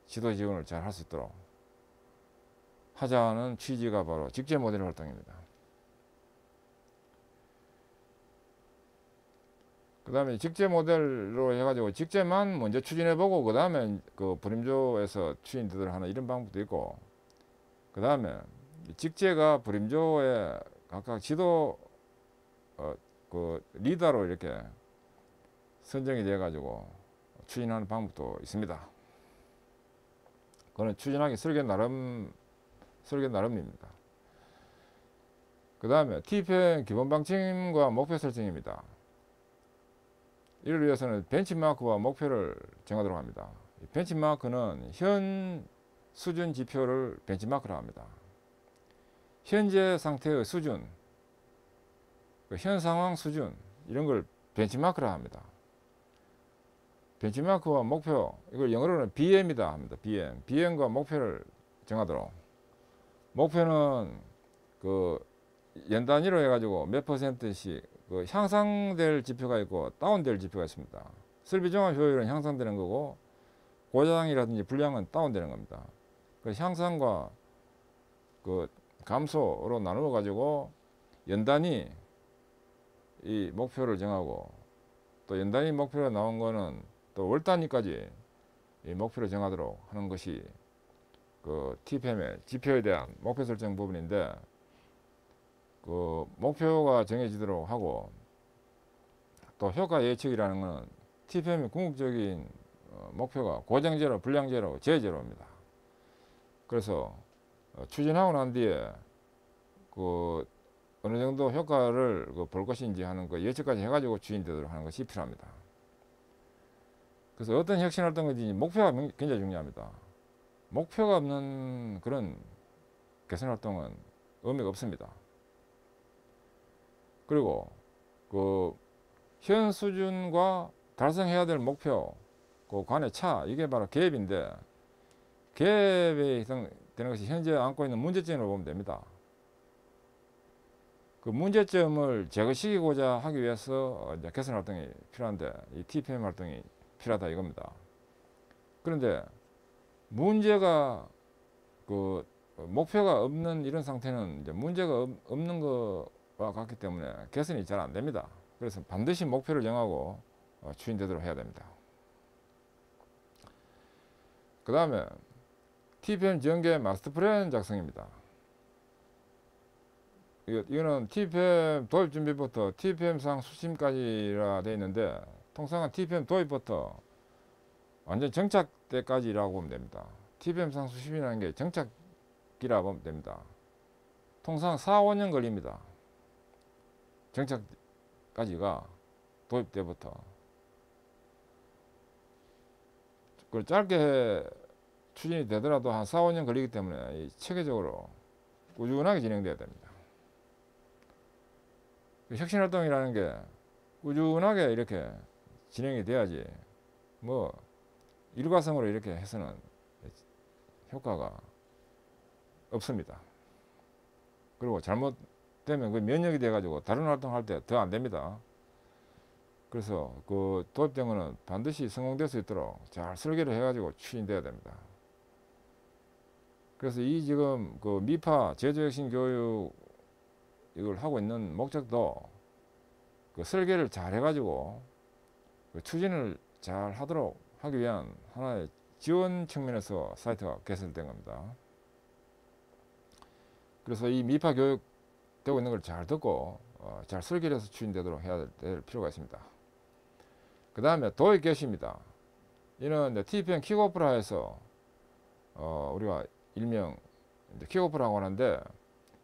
지도 지원을 잘 할 수 있도록 하자는 취지가 바로 직제 모델 활동입니다. 그 다음에 직제 모델로 해가지고 직제만 먼저 추진해보고 그 다음에 불임조에서 추진되도록 하는 이런 방법도 있고 그 다음에 직제가 불임조의 각각 지도 리더로 이렇게 선정이 돼 가지고 추진하는 방법도 있습니다. 그거는 추진하기 설계 나름입니다. 그 다음에 TPM 기본 방침과 목표 설정입니다. 이를 위해서는 벤치마크와 목표를 정하도록 합니다. 벤치마크는 현 수준 지표를 벤치마크라고 합니다. 현재 상태의 수준, 현 상황 수준, 이런 걸 벤치마크라고 합니다. 벤치마크와 목표, 이걸 영어로는 BM이다 합니다. BM과 목표를 정하도록. 목표는 그 연 단위로 해가지고 몇 %씩 그 향상될 지표가 있고 다운될 지표가 있습니다. 설비종합 효율은 향상되는 거고 고장이라든지 불량은 다운되는 겁니다. 그 향상과 그 감소로 나누어 가지고 연 단위 이 목표를 정하고, 또 연 단위 목표가 나온 거는 또 월 단위까지 이 목표를 정하도록 하는 것이 그 TPM의 지표에 대한 목표 설정 부분인데, 그 목표가 정해지도록 하고, 또 효과 예측이라는 것은 TPM의 궁극적인 목표가 고정제로, 불량제로, 제제로입니다. 그래서 추진하고 난 뒤에 그 어느 정도 효과를 볼 것인지 하는 그 예측까지 해가지고 추진되도록 하는 것이 필요합니다. 그래서 어떤 혁신 활동이든지 목표가 굉장히 중요합니다. 목표가 없는 그런 개선 활동은 의미가 없습니다. 그리고 그 현 수준과 달성해야 될 목표 그 간의 차, 이게 바로 갭인데, 갭에 해당되는 것이 현재 안고 있는 문제점으로 보면 됩니다. 그 문제점을 제거시키고자 하기 위해서 이제 개선 활동이 필요한데, 이 TPM 활동이 필요하다 이겁니다. 그런데 문제가 그 목표가 없는 이런 상태는 이제 문제가 없는 것과 같기 때문에 개선이 잘 안 됩니다. 그래서 반드시 목표를 정하고 추진되도록 해야 됩니다. 그 다음에 TPM 전개 마스터 플랜 작성입니다. 이거는 TPM 도입 준비부터 TPM 상 수심까지라 되어 있는데, 통상은 TPM 도입부터 완전 정착 때까지라고 보면 됩니다. TPM 상 수심이라는 게 정착기라 보면 됩니다. 통상 4, 5년 걸립니다. 정착까지가 도입 때부터. 그 짧게 추진이 되더라도 한 4, 5년 걸리기 때문에 체계적으로 꾸준하게 진행돼야 됩니다. 혁신활동이라는 게 꾸준하게 이렇게 진행이 돼야지 뭐 일과성으로 이렇게 해서는 효과가 없습니다. 그리고 잘못되면 그 면역이 돼 가지고 다른 활동할 때 더 안 됩니다. 그래서 그 도입된 거는 반드시 성공될 수 있도록 잘 설계를 해 가지고 추진돼야 됩니다. 그래서 이 지금 그 미파 제조혁신 교육 이걸 하고 있는 목적도 그 설계를 잘 해가지고 그 추진을 잘 하도록 하기 위한 하나의 지원 측면에서 사이트가 개설된 겁니다. 그래서 이 미파 교육 되고 있는 걸 잘 듣고 잘 설계를 해서 추진되도록 해야 될 필요가 있습니다. 그 다음에 도입 개시입니다. 이는 TPM 킥오프라 해서 우리가 일명 킥오프라고 하는데,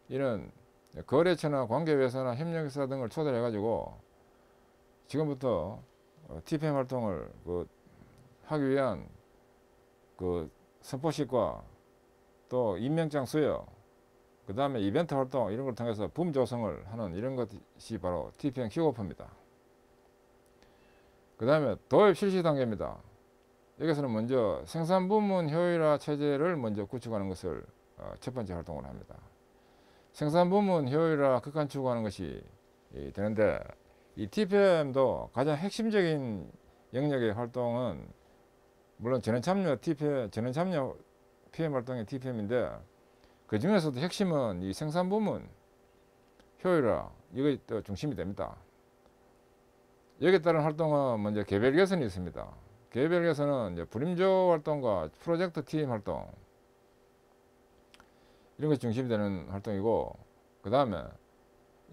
이는 거래처나 관계회사나 협력사 등을 초대해 가지고 지금부터 TPM 활동을 하기 위한 그 선포식과 또 임명장 수여, 그 다음에 이벤트 활동 이런 걸 통해서 붐 조성을 하는 이런 것이 바로 TPM 킥오프입니다. 그 다음에 도입 실시 단계입니다. 여기서는 먼저 생산 부문 효율화 체제를 먼저 구축하는 것을 첫 번째 활동으로 합니다. 생산 부문 효율화 극한 추구하는 것이 되는데, 이 TPM도 가장 핵심적인 영역의 활동은 물론 전원 참여 PM 활동의 TPM인데, 그 중에서도 핵심은 이 생산 부문 효율화, 이것이 또 중심이 됩니다. 여기에 따른 활동은 먼저 개별 개선이 있습니다. 개별 개선은 이제 불임조 활동과 프로젝트 팀 활동, 이런 것이 중심이 되는 활동이고, 그 다음에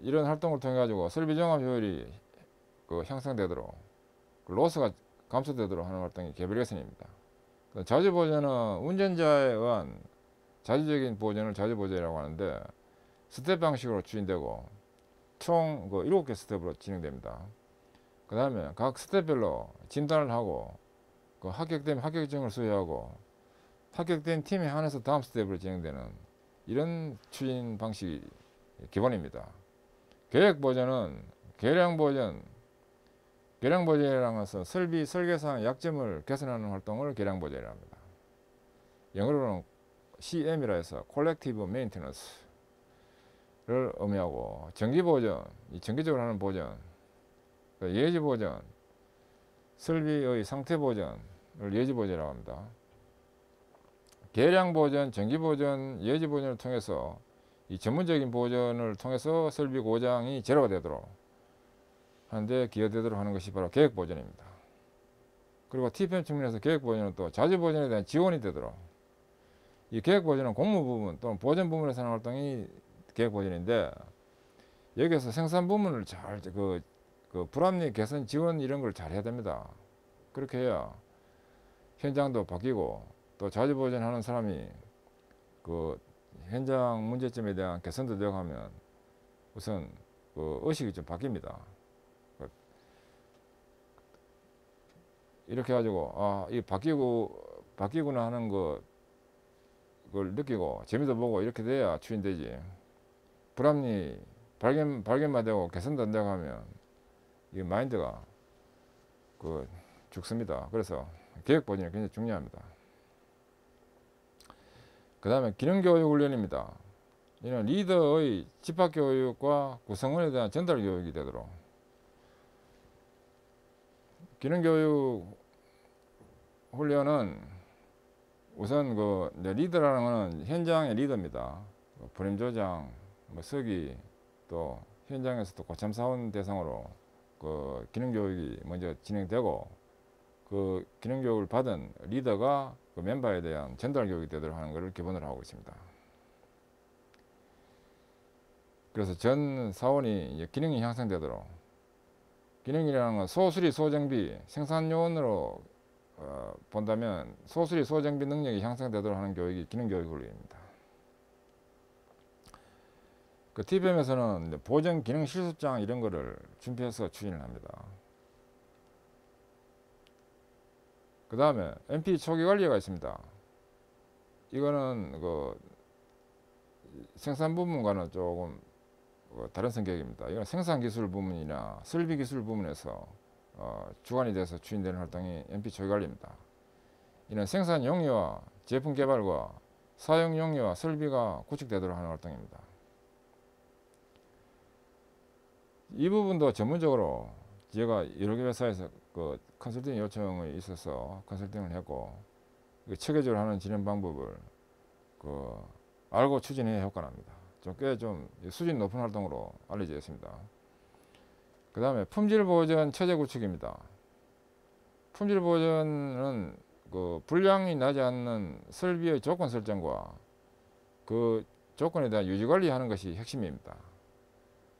이런 활동을 통해 가지고 설비종합 효율이 향상되도록, 로스가 감소되도록 하는 활동이 개별 개선입니다. 자주보전은 운전자에 의한 자주적인 보전을 자주보전이라고 하는데, 스텝 방식으로 추진되고 총 7개 스텝으로 진행됩니다. 그 다음에 각 스텝별로 진단을 하고 합격되면 합격증을 수여하고 합격된 팀에 한해서 다음 스텝으로 진행되는 이런 추진 방식이 기본입니다. 계획 버전은 계량 버전이라는 것은 설비 설계상 약점을 개선하는 활동을 계량 버전이라 합니다. 영어로는 CM이라 해서 Collective Maintenance를 의미하고, 정기 버전, 이 정기적으로 하는 버전, 예지 버전, 설비의 상태 버전을 예지 버전이라고 합니다. 계량 버전, 정기 버전, 예지 버전을 통해서 이 전문적인 버전을 통해서 설비 고장이 제로가 되도록 하는데 기여되도록 하는 것이 바로 계획 버전입니다. 그리고 TPM 측면에서 계획 버전은 또 자주 버전에 대한 지원이 되도록, 이 계획 버전은 공무 부분 또는 보전 부문에서 하는 활동이 계획 버전인데, 여기에서 생산 부문을 잘 불합리 개선 지원 이런 걸 잘 해야 됩니다. 그렇게 해야 현장도 바뀌고 또 자주 버전하는 사람이 현장 문제점에 대한 개선도 되고 하면 우선 의식이 좀 바뀝니다. 이렇게 해가지고 이 바뀌구나 하는 그걸 느끼고 재미도 보고 이렇게 돼야 추진되지, 불합리 발견만 되고 개선도 안 되고 하면 이 마인드가 죽습니다. 그래서 계획 버전이 굉장히 중요합니다. 그 다음에 기능교육 훈련입니다. 이는 리더의 집합교육과 구성원에 대한 전달 교육이 되도록, 기능교육 훈련은 우선 리더라는 것은 현장의 리더입니다. 불임조장, 서기, 또 현장에서도 고참사원 대상으로 기능교육이 먼저 진행되고, 기능교육을 받은 리더가 멤버에 대한 전달 교육이 되도록 하는 것을 기본으로 하고 있습니다. 그래서 전 사원이 기능이 향상되도록, 기능이라는 건 소수리 소정비, 생산요원으로 본다면 소수리 소정비 능력이 향상되도록 하는 교육이 기능교육 훈련입니다. TPM에서는 보정 기능 실습장 이런 거를 준비해서 추진을 합니다. 그 다음에 MP 초기 관리가 있습니다. 이거는 생산 부문과는 조금 다른 성격입니다. 이건 생산 기술 부문이나 설비 기술 부문에서 주관이 돼서 추진되는 활동이 MP 초기 관리입니다. 이는 생산 용이와 제품 개발과 사용 용이와 설비가 구축되도록 하는 활동입니다. 이 부분도 전문적으로 제가 여러 개 회사에서 컨설팅 요청이 있어서 컨설팅을 했고, 체계적으로 하는 진행 방법을 알고 추진해야 효과납니다. 꽤 수준 높은 활동으로 알려져 있습니다. 그 다음에 품질 보전 체제 구축입니다. 품질 보전은 불량이 나지 않는 설비의 조건 설정과 그 조건에 대한 유지 관리하는 것이 핵심입니다.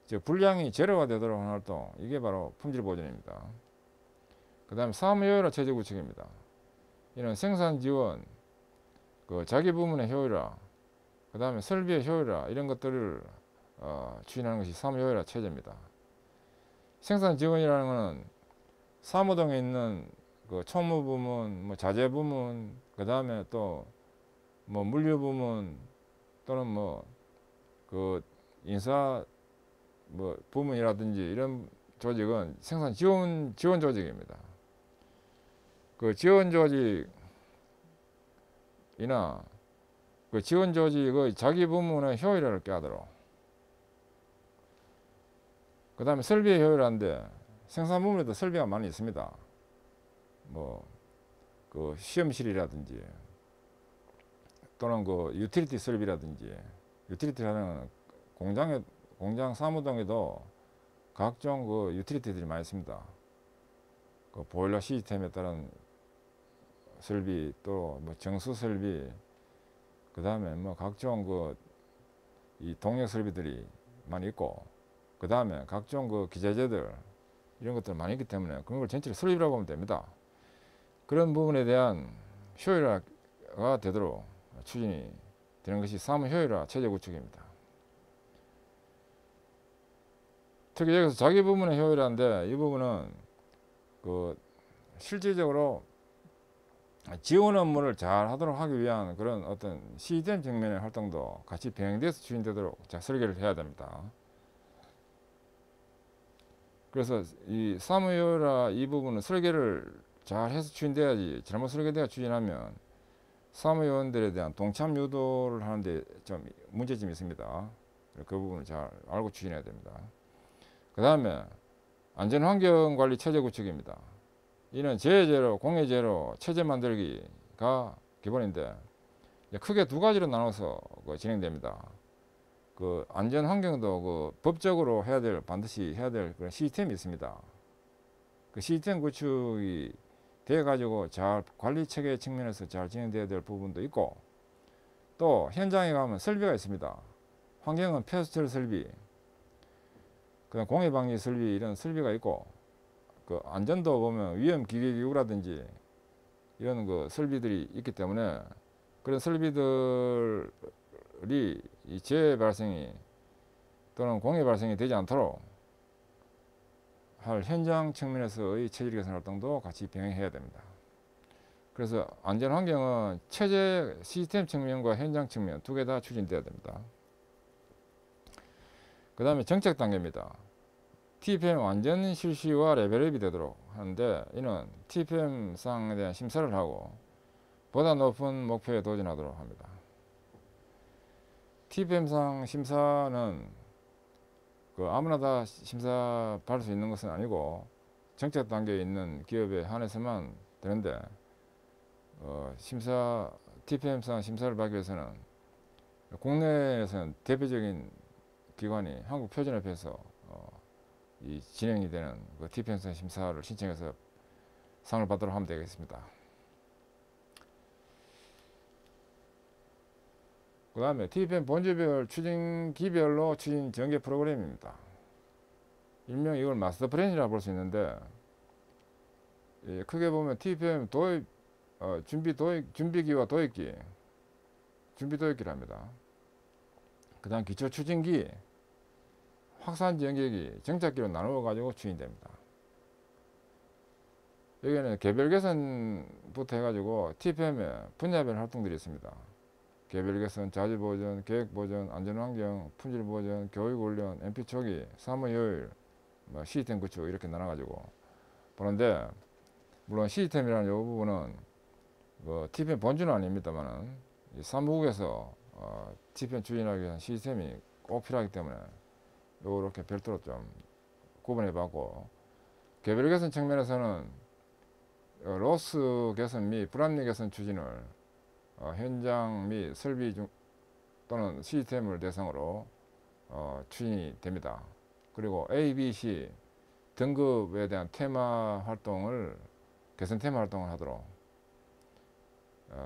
즉 불량이 제로가 되도록 하는 활동, 이게 바로 품질 보전입니다. 그 다음에 사무 효율화 체제 구축입니다. 이는 생산 지원, 자기 부문의 효율화, 그 다음에 설비의 효율화 이런 것들을 추진하는 것이 사무 효율화 체제입니다. 생산 지원이라는 것은 사무동에 있는 총무 부문, 자재 부문, 그 다음에 또 물류 부문 또는 인사 부문이라든지 이런 조직은 생산 지원 조직입니다. 지원 조직이나 지원 조직의 자기 부문의 효율화를 꾀하도록, 그 다음에 설비의 효율화인데 생산 부문에도 설비가 많이 있습니다. 시험실이라든지 또는 유틸리티 설비라든지, 유틸리티라는 공장 사무동에도 각종 유틸리티들이 많이 있습니다. 보일러 시스템에 따른 설비, 또 정수 설비, 그 다음에 각종 이 동력 설비들이 많이 있고, 그 다음에 각종 기자재들 이런 것들 많이 있기 때문에 그런 걸 전체를 설비라고 하면 됩니다. 그런 부분에 대한 효율화가 되도록 추진이 되는 것이 사무 효율화 체제 구축입니다. 특히 여기서 자기 부문의 효율인데 이 부분은 그 실질적으로 지원 업무를 잘 하도록 하기 위한 그런 어떤 시스템 측면의 활동도 같이 병행돼서 추진되도록 자, 설계를 해야 됩니다. 그래서 이 사무효율화 이 부분은 설계를 잘 해서 추진돼야지 잘못 설계되어 추진하면 사무요원들에 대한 동참 유도를 하는데 좀 문제점이 있습니다. 그 부분을 잘 알고 추진해야 됩니다. 그 다음에 안전환경관리 체제 구축입니다. 이는 재해제로, 공해제로 체제 만들기가 기본인데 크게 두 가지로 나눠서 진행됩니다. 그 안전환경도 그 법적으로 해야 될 반드시 해야 될 그런 시스템이 있습니다. 그 시스템 구축이 돼 가지고 잘 관리 체계 측면에서 잘 진행돼야 될 부분도 있고 또 현장에 가면 설비가 있습니다. 환경은 폐수처리 설비, 그다음 공해 방지 설비 이런 설비가 있고 그 안전도 보면 위험 기계 기구라든지 이런 그 설비들이 있기 때문에 그런 설비들이 이 재해 발생이 또는 공해 발생이 되지 않도록 할 현장 측면에서의 체질 개선 활동도 같이 병행해야 됩니다. 그래서 안전 환경은 체제 시스템 측면과 현장 측면 두 개 다 추진돼야 됩니다. 그 다음에 정책 단계입니다. TPM 완전 실시와 레벨업이 되도록 하는데 이는 TPM상에 대한 심사를 하고 보다 높은 목표에 도전하도록 합니다. TPM상 심사는 그 아무나 다 심사 받을 수 있는 것은 아니고 정책 단계에 있는 기업에 한해서만 되는데 심사 TPM상 심사를 받기 위해서는 국내에서는 대표적인 기관이 한국표준협회에서 이 진행이 되는 그 TPM상 심사를 신청해서 상을 받도록 하면 되겠습니다. 그 다음에 TPM 본주별 추진기별로 추진 전개 프로그램입니다. 일명 이걸 마스터 플랜이라고 볼 수 있는데 크게 보면 TPM 도입 준비기와 도입기 준비 도입기를 합니다. 그 다음 기초 추진기 확산 전개기 정착기로 나누어 가지고 추진됩니다. 여기는 개별 개선부터 해가지고 TPM에 분야별 활동들이 있습니다. 개별 개선, 자질 보전, 계획 보전, 안전환경, 품질 보전, 교육 훈련, MP 초기, 사무효율, 시스템 구축 이렇게 나눠가지고 보는데 물론 시스템이라는 이 부분은 TPM 본주는 아닙니다만은 사무국에서 TPM 추진하기 위한 시스템이 꼭 필요하기 때문에 이렇게 별도로 좀 구분해봤고 개별 개선 측면에서는 로스 개선 및 불합리 개선 추진을 현장 및 설비 또는 시스템을 대상으로 추진이 됩니다. 그리고 A, B, C 등급에 대한 테마 활동을 개선 테마 활동을 하도록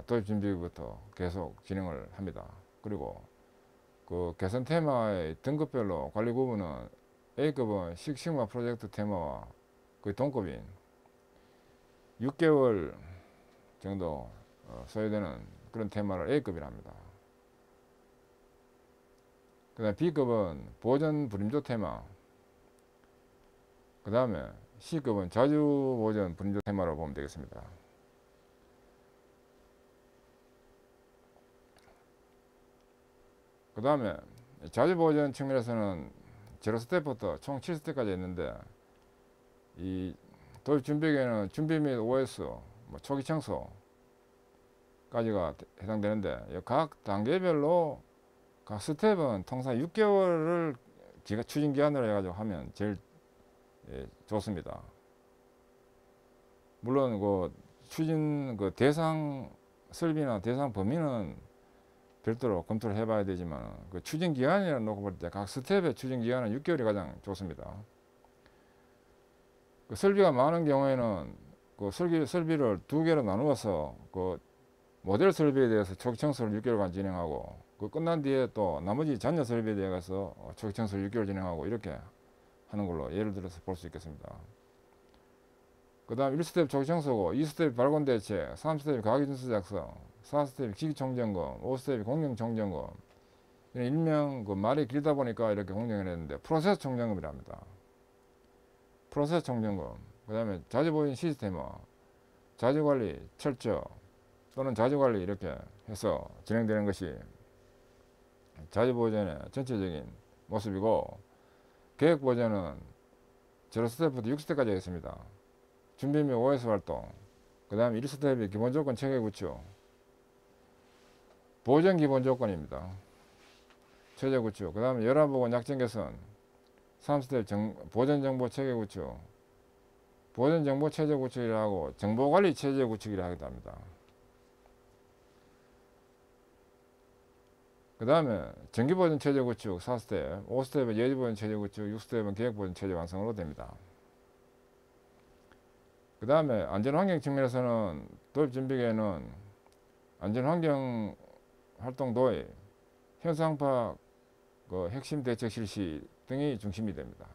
도입 준비부터 계속 진행을 합니다. 그리고 그 개선 테마의 등급별로 관리 구분은 A급은 식식마 프로젝트 테마와 거의 동급인 6개월 정도 소요되는 그런 테마를 A급이라 합니다. 그 다음에 B급은 보전 불임조 테마, 그 다음에 C급은 자주 보전 불임조 테마로 보면 되겠습니다. 그 다음에 자주 보전 측면에서는 0스텝부터 총 7스텝까지 있는데 이 도입 준비기에는 준비 및 OS, 초기 청소까지가 해당되는데 각 단계별로 각 스텝은 통상 6개월을 추진 기간으로 해가지고 하면 제일 좋습니다. 물론 그 추진 그 대상 설비나 대상 범위는 별도로 검토를 해봐야 되지만 그 추진 기간이라 놓고 볼 때 각 스텝의 추진 기간은 6개월이 가장 좋습니다. 그 설비가 많은 경우에는 그 설비를 두 개로 나누어서 그 모델 설비에 대해서 초기 청소를 6개월간 진행하고 그 끝난 뒤에 또 나머지 잔여 설비에 대해서 초기 청소를 6개월 진행하고 이렇게 하는 걸로 예를 들어서 볼 수 있겠습니다. 그 다음 1스텝 초기 청소고 2스텝 발권 대책, 3스텝 가계준수 작성, 4스텝 기기 총점검, 5스텝 공정 총점검. 일명 그 말이 길다 보니까 이렇게 공정을 했는데 프로세스 총점검이랍니다. 프로세스 총점검, 그 다음에 자주보존 시스템화, 자주관리 철저 또는 자주관리 이렇게 해서 진행되는 것이 자주보존의 전체적인 모습이고, 계획보존은 0스텝부터 6스텝까지 있습니다. 준비 및 OS 활동, 그 다음에 1스텝이 기본조건 체계 구축, 보존 기본조건입니다. 체제 구축, 그 다음에 열화보건 약정 개선, 3스텝 보존정보 체계 구축, 보존정보 체제 구축이라 하고 정보관리 체제 구축이라 하기도 합니다. 그 다음에 정기보존 체제 구축 4스텝, 5스텝은 예지보존 체제 구축, 6스텝은 계획보존 체제 완성으로 됩니다. 그 다음에 안전환경 측면에서는 도입 준비계획은 안전환경 활동 도입, 현상 파악, 핵심 대책 실시 등이 중심이 됩니다.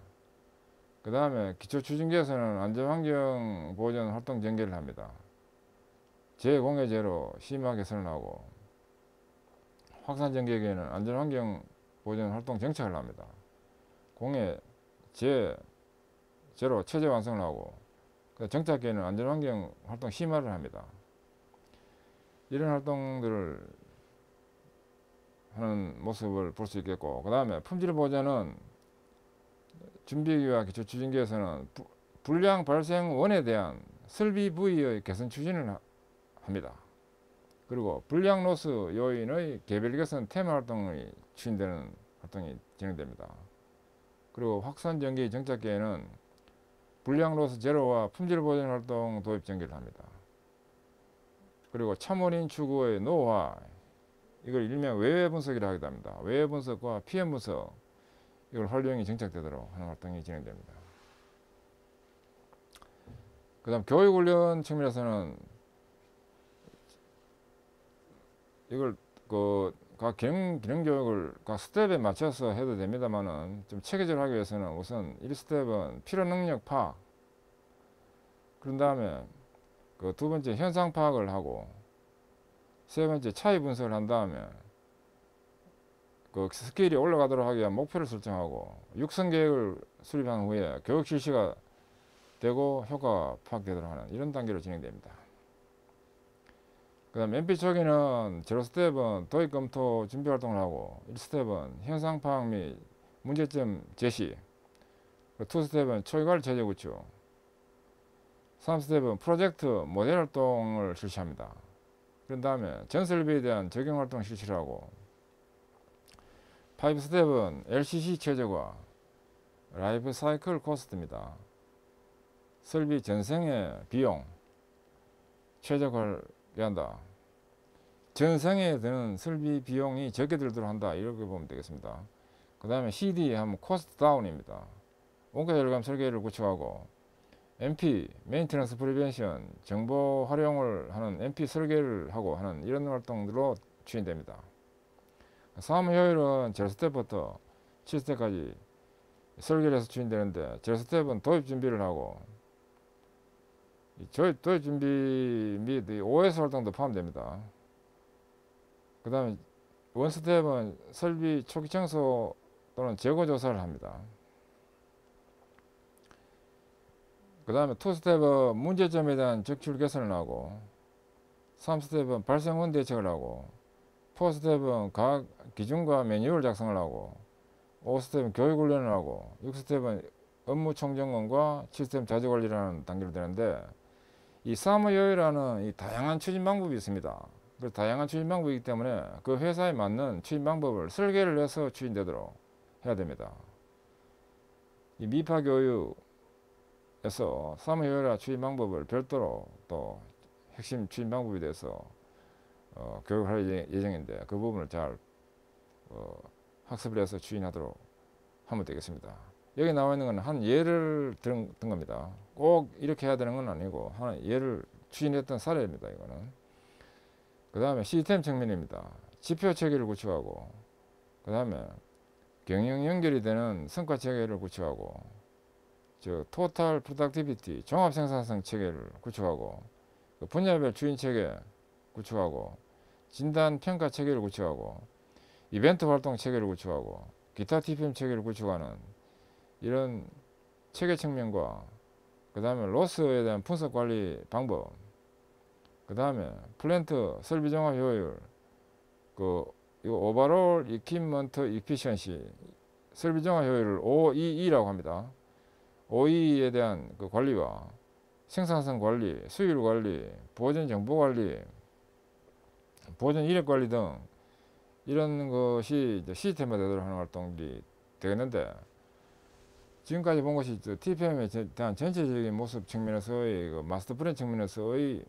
그 다음에 기초추진계에서는 안전환경 보존 활동 전개를 합니다. 재공해 제로 심화 개선을 하고, 확산 전개계에는 안전환경 보존 활동 정착을 합니다. 공해 제로 체제 완성을 하고, 정착계에는 안전환경 활동 심화를 합니다. 이런 활동들을 하는 모습을 볼 수 있겠고, 그 다음에 품질 보존은 준비기와 기초추진기에서는 불량 발생 원에 대한 설비 부위의 개선 추진을 합니다. 그리고 불량 로스 요인의 개별 개선 테마 활동이 추진되는 활동이 진행됩니다. 그리고 확산 전기 정착계에는 불량 로스 제로와 품질 보존 활동 도입 전개를 합니다. 그리고 참원인 추구의 노화, 이걸 일명 외외 분석이라 하기도 합니다. 외외 분석과 PM 분석, 이걸 활용이 정착되도록 하는 활동이 진행됩니다. 그 다음 교육훈련 측면에서는 이걸 각 기능 교육을 각 스텝에 맞춰서 해도 됩니다만은 좀 체계적으로 하기 위해서는 우선 1스텝은 필요 능력 파악, 그런 다음에 그 두 번째 현상 파악을 하고, 세 번째 차이 분석을 한 다음에 그 스킬이 올라가도록 하기 위한 목표를 설정하고, 육성 계획을 수립한 후에 교육 실시가 되고 효과가 파악되도록 하는 이런 단계로 진행됩니다. 그 다음 MP 초기는 0스텝은 도입 검토 준비 활동을 하고, 1스텝은 현상 파악 및 문제점 제시, 2스텝은 초기관리 체제 구축, 3스텝은 프로젝트 모델 활동을 실시합니다. 그런 다음에 전설비에 대한 적용 활동 실시를 하고, 5스텝은 LCC 체제과 라이프 사이클 코스트입니다. 설비 전생의 비용 최적화를 한다. 전생에 드는 설비 비용이 적게 들도록 한다, 이렇게 보면 되겠습니다. 그 다음에 CD 하면 코스트 다운입니다. 원가 절감 설계를 구축하고, MP 메인테넌스 프리벤션 정보 활용을 하는 MP 설계를 하고 하는 이런 활동들로 추진됩니다. 사무 효율은 0스텝부터 7스텝까지 설계를 해서 추진되는데, 0스텝은 도입 준비를 하고, 도입 준비 및 OS 활동도 포함됩니다. 그 다음에 1스텝은 설비 초기 청소 또는 재고 조사를 합니다. 그 다음에 2스텝은 문제점에 대한 적출 개선을 하고, 3스텝은 발생원 대책을 하고, 4스텝은 각 기준과 매뉴얼 작성을 하고, 5스텝은 교육훈련을 하고, 6스텝은 업무 총점검과 시스템 자주관리라는 단계로 되는데, 이 사무효율화는 이 다양한 추진 방법이 있습니다. 그 다양한 추진 방법이기 때문에 그 회사에 맞는 추진 방법을 설계를 해서 추진되도록 해야 됩니다. 이 미파교육에서 사무효율화 추진 방법을 별도로 또 핵심 추진 방법에 대해서 교육을 할 예정인데, 그 부분을 잘 학습을 해서 추진하도록 하면 되겠습니다. 여기 나와 있는 건 한 예를 든 겁니다. 꼭 이렇게 해야 되는 건 아니고 하나 예를 추진했던 사례입니다. 이거는. 그 다음에 시스템 측면입니다. 지표 체계를 구축하고, 그 다음에 경영 연결이 되는 성과 체계를 구축하고, 즉 토탈 프로덕티비티 종합 생산성 체계를 구축하고, 그 분야별 추진 체계 구축하고, 진단 평가 체계를 구축하고, 이벤트 활동 체계를 구축하고, 기타 TPM 체계를 구축하는 이런 체계 측면과 그 다음에 로스에 대한 분석 관리 방법, 그 다음에 플랜트 설비 종합 효율, 이거 오버롤 이퀴먼트 이피션시 설비 종합 효율을 OEE라고 합니다. OEE에 대한 그 관리와 생산성 관리, 수율 관리, 보존 정보 관리, 보존 이력 관리 등 이런 것이 이제 시스템화 되도록 하는 활동이 되겠는데, 지금까지 본 것이 TPM에 대한 전체적인 모습 측면에서의 그 마스터 플랜 측면에서의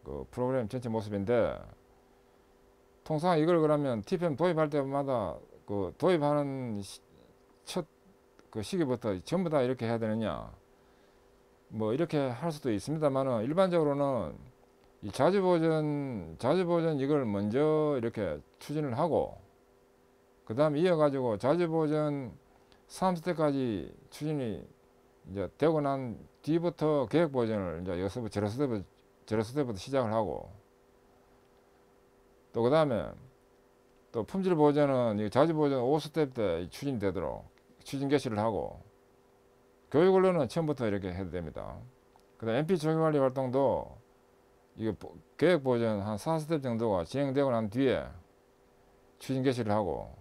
그 프로그램 전체 모습인데, 통상 이걸 그러면 TPM 도입할 때마다 그 도입하는 첫 그 시기부터 전부 다 이렇게 해야 되느냐, 뭐 이렇게 할 수도 있습니다만은, 일반적으로는 이 자주보전 이걸 먼저 이렇게 추진을 하고, 그 다음에 이어가지고 자주보전 3스텝까지 추진이 이제 되고 난 뒤부터 계획보전을 이제 제로 스텝부터 시작을 하고, 또 그 다음에 또 품질 보전은 자주보전 5스텝 때 추진되도록 추진 개시를 하고, 교육 언론은 처음부터 이렇게 해도 됩니다. 그 다음 MP 조기 관리 활동도 이게 계획 보전 한 4스텝 정도가 진행되고 난 뒤에 추진 개시를 하고,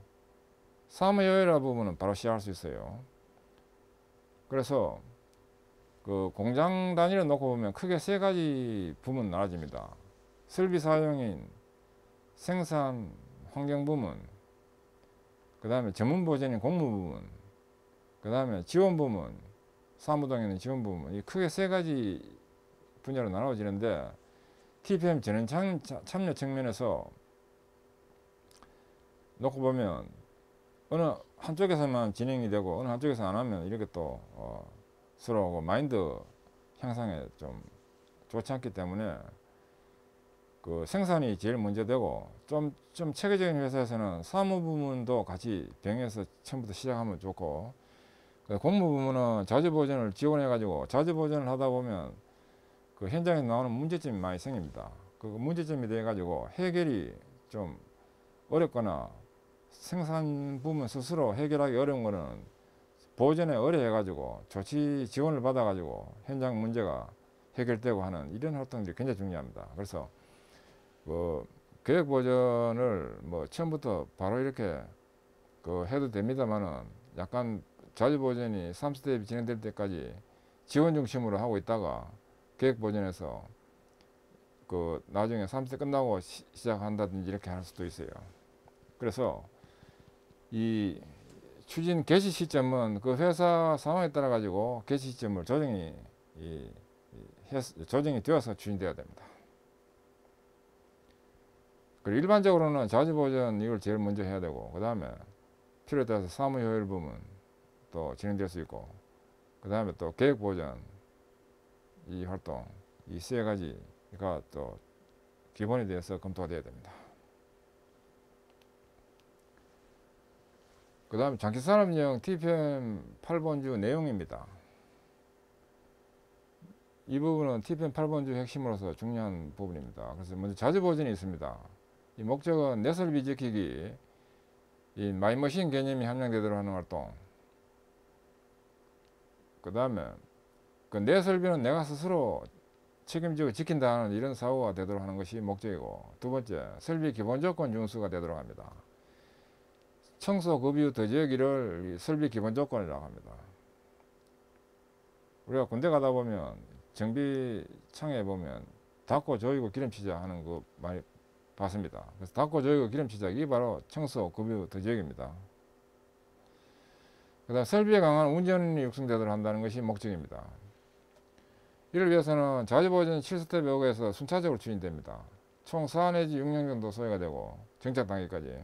사무효율화 부분은 바로 시작할 수 있어요. 그래서 그 공장 단위로 놓고 보면 크게 세 가지 부문 나눠집니다. 설비 사용인, 생산 환경 부문, 그 다음에 전문 보전인 공무 부문, 그 다음에 지원 부문, 사무동에 있는 지원 부문, 이 크게 세 가지 분야로 나눠지는데, TPM 전원 참여 측면에서 놓고 보면 어느 한쪽에서만 진행이 되고 어느 한쪽에서 안 하면 이렇게 또 서로 마인드 향상에 좀 좋지 않기 때문에 그 생산이 제일 먼저 되고, 좀 체계적인 회사에서는 사무 부문도 같이 병행해서 처음부터 시작하면 좋고, 공무 부문은 자주보전을 지원해 가지고 자주보전을 하다 보면 그 현장에서 나오는 문제점이 많이 생깁니다. 그 문제점이 돼 가지고 해결이 좀 어렵거나 생산 부문 스스로 해결하기 어려운 거는 보전에 의뢰해 가지고 조치 지원을 받아 가지고 현장 문제가 해결되고 하는 이런 활동들이 굉장히 중요합니다. 그래서 뭐 계획 보전을 뭐 처음부터 바로 이렇게 그 해도 됩니다만은, 약간 자주보전이 3스텝이 진행될 때까지 지원 중심으로 하고 있다가 계획 보전에서 그 나중에 3스텝 끝나고 시작한다든지 이렇게 할 수도 있어요. 그래서 이 추진 개시 시점은 그 회사 상황에 따라 가지고 개시 시점을 조정이 되어서 추진되어야 됩니다. 그리고 일반적으로는 자주보전 이걸 제일 먼저 해야 되고, 그 다음에 필요에 따라서 사무효율 부문 또 진행될 수 있고, 그 다음에 또 계획보전 이 활동, 이 세 가지가 또 기본에 대해서 검토가 되어야 됩니다. 그 다음에 장기산업용 TPM 8번주 내용입니다. 이 부분은 TPM 8번주 핵심으로서 중요한 부분입니다. 그래서 먼저 자주보전이 있습니다. 이 목적은 내설비 지키기, 이 마이머신 개념이 함량되도록 하는 활동, 그 다음에 그 내설비는 내가 스스로 책임지고 지킨다는 이런 사고가 되도록 하는 것이 목적이고, 두 번째, 설비 기본조건 준수가 되도록 합니다. 청소, 급유, 더지하기를 설비 기본조건이라고 합니다. 우리가 군대 가다 보면 정비창에 보면 닦고 조이고 기름치자 하는 거 많이 봤습니다. 그래서 닦고 조이고 기름치자, 이게 바로 청소, 급유, 더지하기입니다. 그 다음 설비에 강한 운전이 육성되도록 한다는 것이 목적입니다. 이를 위해서는 자주보전 7스텝 요구에서 순차적으로 추진됩니다. 총 4 내지 6년 정도 소요가 되고, 정착 단계까지.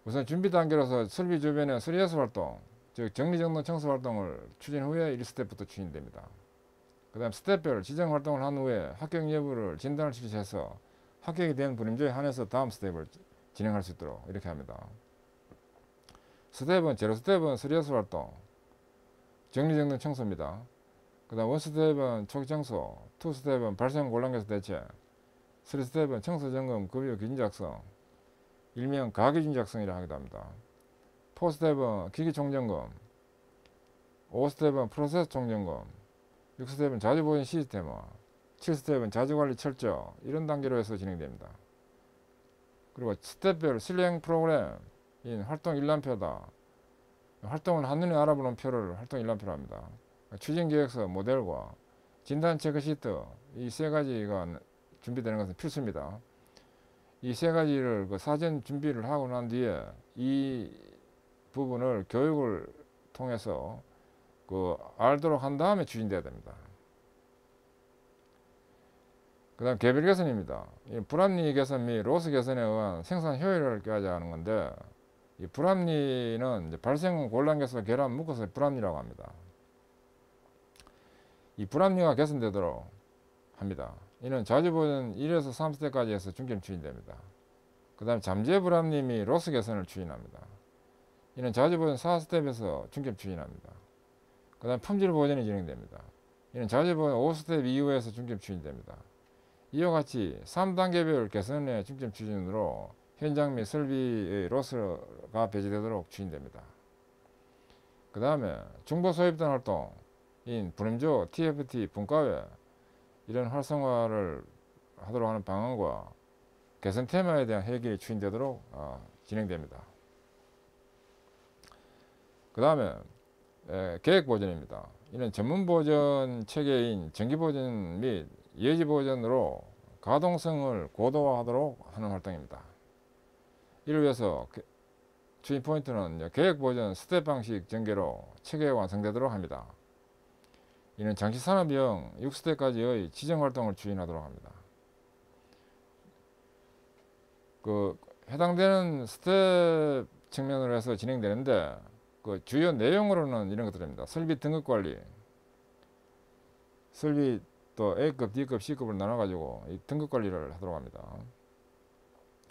우선 준비 단계로서 설비 주변의 3S 활동, 즉 정리정돈 청소 활동을 추진 후에 1스텝부터 추진됩니다. 그 다음 스텝별 지정 활동을 한 후에 합격 여부를 진단을 실시해서 합격이 된 분임조에 한해서 다음 스텝을 진행할 수 있도록 이렇게 합니다. 스텝은 제로 스텝은 3S 활동, 정리정돈 청소입니다. 그 다음 1스텝은 초기 청소, 2스텝은 발생 곤란계수 대체, 3스텝은 청소 점검, 급유 기준 작성, 일명 가기준 작성이라 하기도 합니다. 4스텝은 기기 총점검, 5스텝은 프로세스 총점검, 6스텝은 자주보존 시스템화, 7스텝은 자주관리 철저, 이런 단계로 해서 진행됩니다. 그리고 스텝별 실행 프로그램인 활동 일람표다. 활동을 한눈에 알아보는 표를 활동 일람표로 합니다. 추진계획서 모델과 진단 체크시트, 이 세 가지가 준비되는 것은 필수입니다. 이 세 가지를 사전 준비를 하고 난 뒤에 이 부분을 교육을 통해서 알도록 한 다음에 추진돼야 됩니다. 그 다음 개별 개선입니다. 불합리 개선 및 로스 개선에 의한 생산 효율을 꾀하자는 건데, 이 불합리는 이제 발생 곤란 개수 결합 묶어서 불합리라고 합니다. 이 불합리가 개선되도록 합니다. 이는 자주보존 1에서 3스텝까지 해서 중점 추진됩니다. 그 다음 잠재 불합리 및 로스 개선을 추진합니다. 이는 자주보존 4스텝에서 중점 추진합니다. 그 다음 품질 보존이 진행됩니다. 이는 자주보존 5스텝 이후에서 중점 추진됩니다. 이와 같이 3단계별 개선의 중점 추진으로 현장 및 설비의 로스가 배제되도록 추진됩니다. 그 다음에 중보 소입단 활동인 분음조, TFT, 분과회 이런 활성화를 하도록 하는 방안과 개선 테마에 대한 해결이 추진되도록 진행됩니다. 그 다음에 계획보전입니다. 이는 전문보전 체계인 정기보전 및 예지보전으로 가동성을 고도화하도록 하는 활동입니다. 이를 위해서 추진 포인트는 계획보전 스텝 방식 전개로 체계가 완성되도록 합니다. 이는 장치산업형 6스텝까지의 지정활동을 추진하도록 합니다. 해당되는 스텝 측면으로 해서 진행되는데, 주요 내용으로는 이런 것들입니다. 설비 등급관리, 설비 또 A급, D급, C급을 나눠가지고 이 등급관리를 하도록 합니다.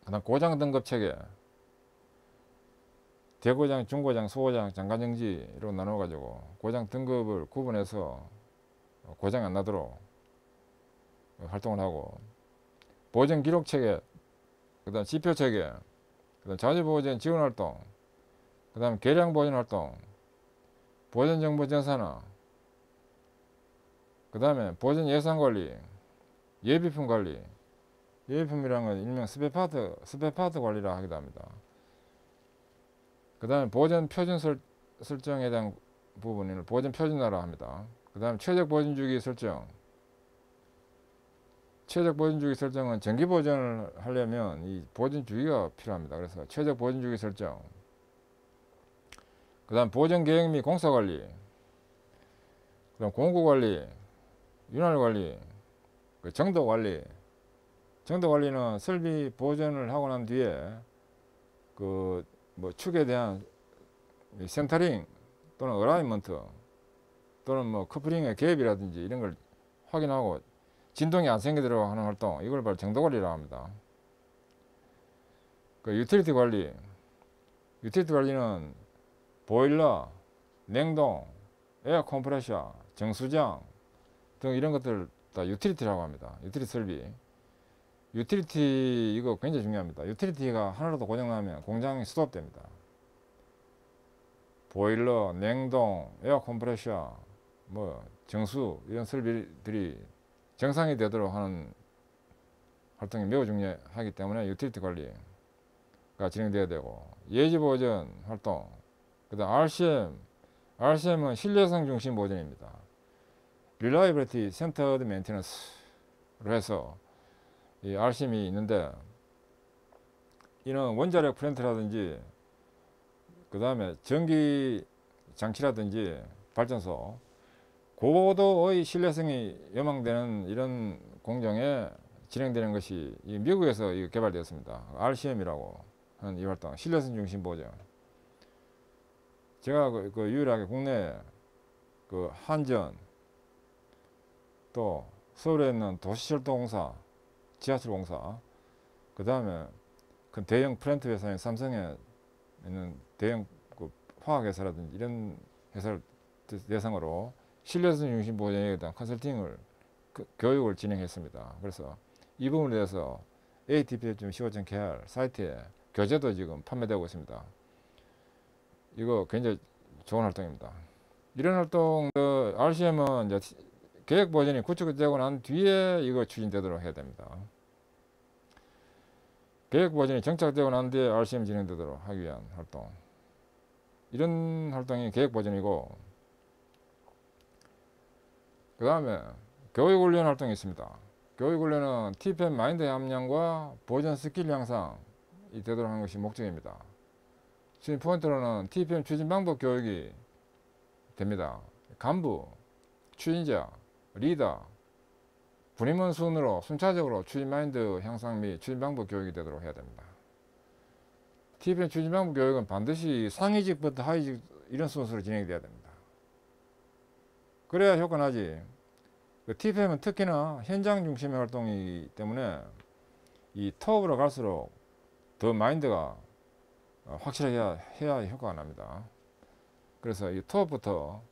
그 다음 고장 등급 체계, 대고장, 중고장, 소고장, 장가정지로 나눠가지고 고장 등급을 구분해서 고장이 안 나도록 활동을 하고, 보전 기록 체계, 그 다음 지표 체계, 그 다음 자주보전 지원 활동, 그 다음 계량 보전 활동, 보전 정보 전산화, 그 다음에 보전 예산 관리, 예비품 관리, 예비품이라는 건 일명 스페파트 관리라 하기도 합니다. 그 다음에 보전 표준 설정에 대한 부분을 보전 표준화라 합니다. 그 다음에 최적 보전 주기 설정, 최적 보전 주기 설정은 정기 보전을 하려면 이 보전 주기가 필요합니다. 그래서 최적 보전 주기 설정, 그 다음 보전 계획 및 공사 관리, 그 다음 공구 관리, 윤활 관리, 정도 관리. 정도 관리는 설비 보전을 하고 난 뒤에 축에 대한 센터링 또는 어라이먼트 또는 커플링의 갭이라든지 이런 걸 확인하고 진동이 안 생기도록 하는 활동, 이걸 바로 정도 관리라고 합니다. 유틸리티 관리. 유틸리티 관리는 보일러, 냉동, 에어 컴프레셔, 정수장 등 이런 것들 다 유틸리티라고 합니다. 유틸리티 설비. 유틸리티 이거 굉장히 중요합니다. 유틸리티가 하나라도 고장나면 공장이 스톱됩니다. 보일러, 냉동, 에어 컴프레셔, 정수 이런 설비들이 정상이 되도록 하는 활동이 매우 중요하기 때문에 유틸리티 관리가 진행되어야 되고, 예지보전 활동, 그 다음 RCM은 신뢰성 중심 보전입니다. Reliability Centered Maintenance로 해서 이 RCM이 있는데, 이는 원자력 플랜트라든지 그 다음에 전기 장치라든지 발전소, 고도의 신뢰성이 요망되는 이런 공정에 진행되는 것이 미국에서 개발되었습니다. RCM이라고 하는 이 활동, 신뢰성 중심 보전. 제가 유일하게 국내에 한전, 또 서울에 있는 도시철도공사, 지하철공사, 그 다음에 대형 플랜트 회사인 삼성에 있는 대형 화학회사라든지 이런 회사를 대상으로 신뢰성 중심 보전에 대한 컨설팅을 교육을 진행했습니다. 그래서 이 부분에 대해서 ATP.co.kr 사이트에 교재도 지금 판매되고 있습니다. 이거 굉장히 좋은 활동입니다. 이런 활동도 RCM은 이제 계획 버전이 구축되고 난 뒤에 이거 추진되도록 해야 됩니다. 계획 버전이 정착되고 난 뒤에 RCM 진행되도록 하기 위한 활동. 이런 활동이 계획 버전이고, 그 다음에 교육훈련 활동이 있습니다. 교육훈련은 TPM 마인드 함량과 보전 스킬 향상이 되도록 하는 것이 목적입니다. 지금 포인트로는 TPM 추진 방법 교육이 됩니다. 간부, 추진자, 리더, 분임원 순으로 순차적으로 추진 마인드 향상 및 추진 방법 교육이 되도록 해야 됩니다. TPM 추진 방법 교육은 반드시 상위직부터 하위직 이런 순서로 진행이 돼야 됩니다. 그래야 효과 나지. TPM은 특히나 현장 중심의 활동이기 때문에 이 터업으로 갈수록 더 마인드가 확실하게 해야 효과가 납니다. 그래서 이 터업부터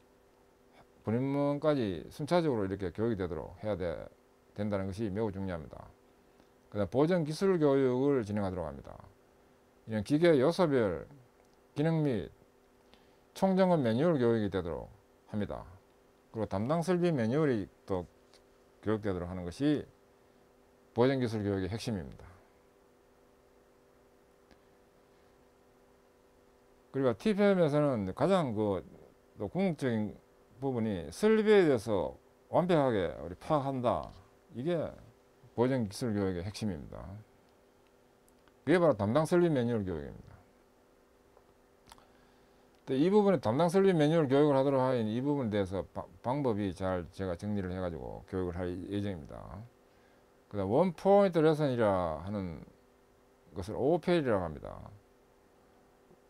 분임원까지 순차적으로 이렇게 교육이 되도록 해야 된다는 것이 매우 중요합니다. 그다음 보전 기술 교육을 진행하도록 합니다. 이런 기계 요소별 기능 및 총점검 매뉴얼 교육이 되도록 합니다. 그리고 담당 설비 매뉴얼이 또 교육되도록 하는 것이 보전 기술 교육의 핵심입니다. 그리고 TPM에서는 가장 또 궁극적인 부분이 설비에 대해서 완벽하게 우리 파악한다. 이게 보전 기술 교육의 핵심입니다. 그게 바로 담당 설비 매뉴얼 교육입니다. 이 부분에 담당 설비 매뉴얼 교육을 하도록 하인 이 부분에 대해서 방법이 잘 제가 정리를 해가지고 교육을 할 예정입니다. 그 다음 원포인트 레슨이라 하는 것을 OPL이라고 합니다.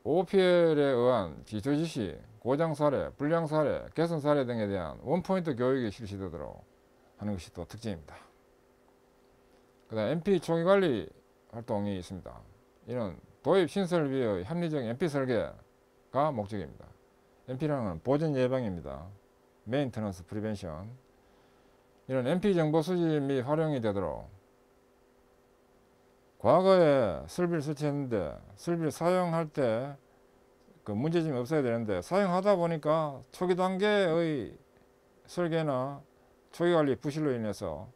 OPL에 의한 기초 지시, 고장 사례, 불량 사례, 개선 사례 등에 대한 원포인트 교육이 실시되도록 하는 것이 또 특징입니다. 그 다음 MP 초기 관리 활동이 있습니다. 이는 도입 신설비의 합리적 MP 설계가 목적입니다. MP라는 건 보전 예방입니다. 메인터넌스 프리벤션. 이런 MP 정보 수집 및 활용이 되도록 과거에 설비를 설치했는데 설비를 사용할 때 그 문제점이 없어야 되는데 사용하다 보니까 초기 단계의 설계나 초기 관리 부실로 인해서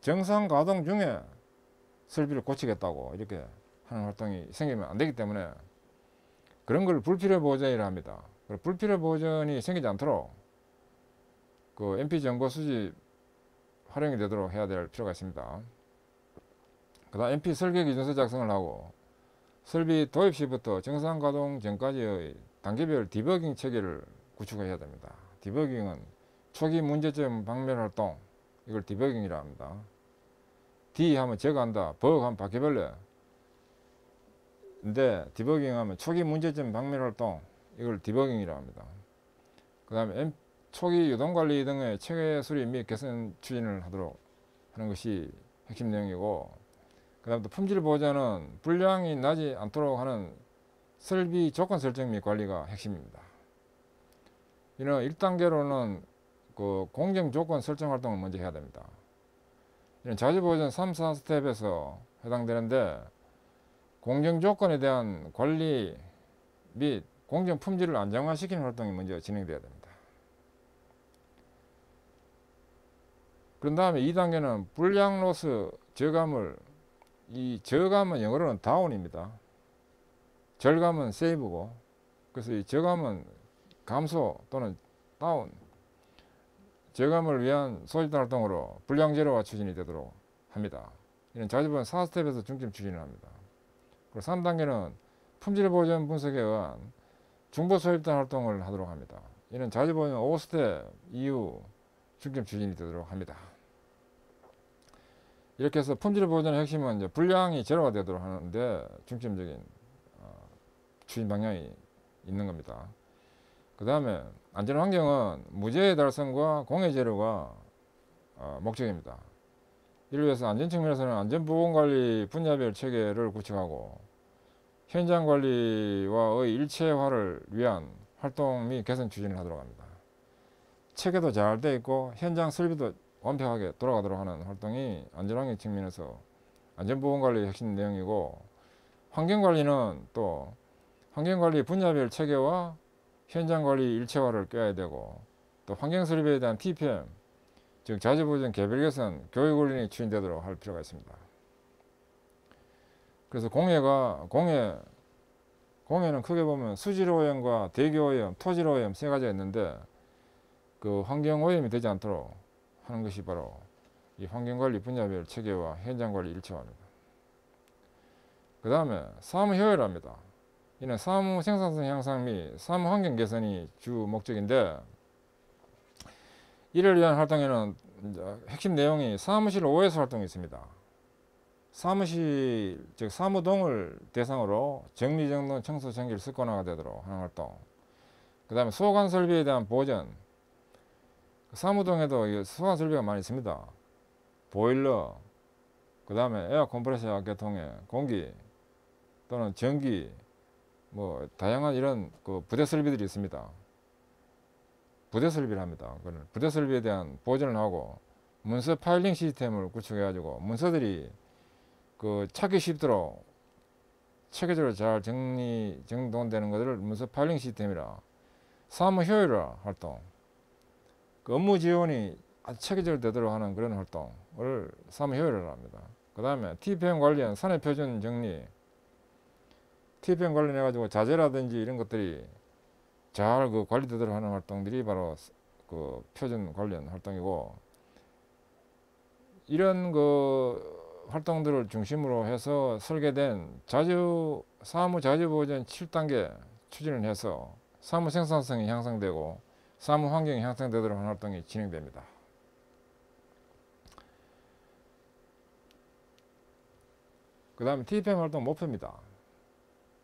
정상 가동 중에 설비를 고치겠다고 이렇게 하는 활동이 생기면 안 되기 때문에 그런 걸 불필요 보전이라 합니다. 불필요 보전이 생기지 않도록 그 MP 정보 수집 활용이 되도록 해야 될 필요가 있습니다. 그 다음 MP 설계 기준서 작성을 하고 설비 도입 시부터 정상 가동 전까지의 단계별 디버깅 체계를 구축해야 됩니다. 디버깅은 초기 문제점 박멸 활동, 이걸 디버깅이라 합니다. D 하면 제거한다, 버그 하면 바퀴벌레. 근데 디버깅 하면 초기 문제점 박멸 활동, 이걸 디버깅이라 합니다. 그 다음에 초기 유동관리 등의 체계 수립 및 개선 추진을 하도록 하는 것이 핵심 내용이고, 그 다음 또 품질 보전은 불량이 나지 않도록 하는 설비 조건 설정 및 관리가 핵심입니다. 이는 1단계로는 그 공정 조건 설정 활동을 먼저 해야 됩니다. 이는 자주 보전 3, 4스텝에서 해당되는데 공정 조건에 대한 관리 및 공정 품질을 안정화시키는 활동이 먼저 진행되어야 됩니다. 그런 다음에 2단계는 불량 로스 저감을, 이 저감은 영어로는 다운입니다. 절감은 세이브고, 그래서 이 저감은 감소 또는 다운, 저감을 위한 소집단 활동으로 불량 제로가 추진이 되도록 합니다. 이는 자주보전 4스텝에서 중점 추진을 합니다. 그리고 3단계는 품질 보전 분석에 의한 중보 소집단 활동을 하도록 합니다. 이는 자주보전 5스텝 이후 중점 추진이 되도록 합니다. 이렇게 해서 품질 보전의 핵심은 이제 불량이 제로가 되도록 하는데 중점적인 추진 방향이 있는 겁니다. 그 다음에 안전환경은 무죄의 달성과 공해 제로가 목적입니다. 이를 위해서 안전 측면에서는 안전보건관리 분야별 체계를 구축하고 현장 관리와의 일체화를 위한 활동 및 개선 추진을 하도록 합니다. 체계도 잘 돼 있고 현장 설비도 완벽하게 돌아가도록 하는 활동이 안전환경 측면에서 안전보건관리의 핵심 내용이고, 환경관리는 또 환경관리 분야별 체계와 현장 관리 일체화를 껴야 되고, 또 환경 설비에 대한 TPM, 즉 자주보전 개별 개선, 교육 훈련이 추진되도록 할 필요가 있습니다. 그래서 공해는 크게 보면 수질 오염과 대기 오염, 토질 오염 세 가지가 있는데, 그 환경 오염이 되지 않도록 하는 것이 바로 이 환경관리 분야별 체계와 현장관리 일체화입니다. 그 다음에 사무 효율화입니다. 이는 사무 생산성 향상 및 사무 환경 개선이 주 목적인데, 이를 위한 활동에는 핵심 내용이 사무실 5에서 활동이 있습니다. 사무실, 즉 사무동을 대상으로 정리정돈, 청소, 정기를 습관화가 되도록 하는 활동. 그 다음에 소관 설비에 대한 보전. 사무동에도 소관 설비가 많이 있습니다. 보일러, 그 다음에 에어 컴프레셔 계통의 공기 또는 전기, 뭐 다양한 이런 그 부대 설비들이 있습니다. 부대 설비를 합니다. 부대 설비에 대한 보전을 하고, 문서 파일링 시스템을 구축해 가지고 문서들이 그 찾기 쉽도록 체계적으로 잘 정돈되는 것들을 문서 파일링 시스템이라. 사무 효율화 활동, 그 업무 지원이 아주 체계적으로 되도록 하는 그런 활동을 사무 효율화를 합니다. 그 다음에 TPM 관련 산업 표준 정리, TPM 관련해 가지고 자재라든지 이런 것들이 잘 그 관리되도록 하는 활동들이 바로 그 표준 관련 활동이고, 이런 그 활동들을 중심으로 해서 설계된 사무 자주보전 7단계 추진을 해서 사무 생산성이 향상되고 사무 환경이 향상되도록 하는 활동이 진행됩니다. 그 다음에 TPM 활동 목표입니다.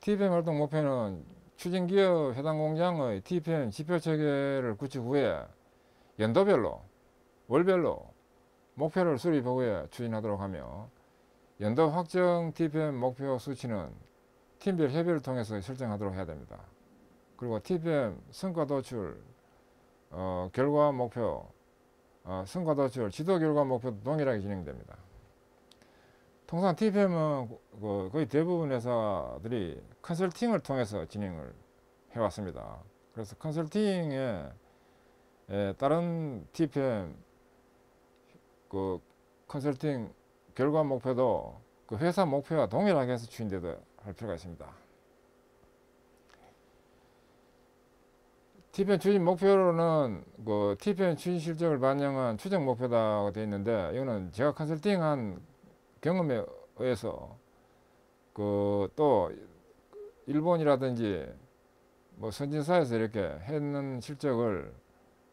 TPM 활동 목표는 추진기업 해당 공장의 TPM 지표 체계를 구축 후에 연도별로, 월별로 목표를 수립 후에 추진하도록 하며, 연도 확정 TPM 목표 수치는 팀별 협의를 통해서 설정하도록 해야 됩니다. 그리고 TPM 성과 도출, 결과 목표, 성과 도출, 지도 결과 목표도 동일하게 진행됩니다. 통상 TPM은 거의 대부분 회사들이 컨설팅을 통해서 진행을 해왔습니다. 그래서 컨설팅에 다른 TPM 그 컨설팅 결과 목표도 그 회사 목표와 동일하게 해서 추진되도록 할 필요가 있습니다. TPM 추진 목표로는 그 TPM 추진 실적을 반영한 추정 목표다고 되어 있는데, 이거는 제가 컨설팅한 경험에 의해서 그 또 일본이라든지 뭐 선진사에서 이렇게 했는 실적을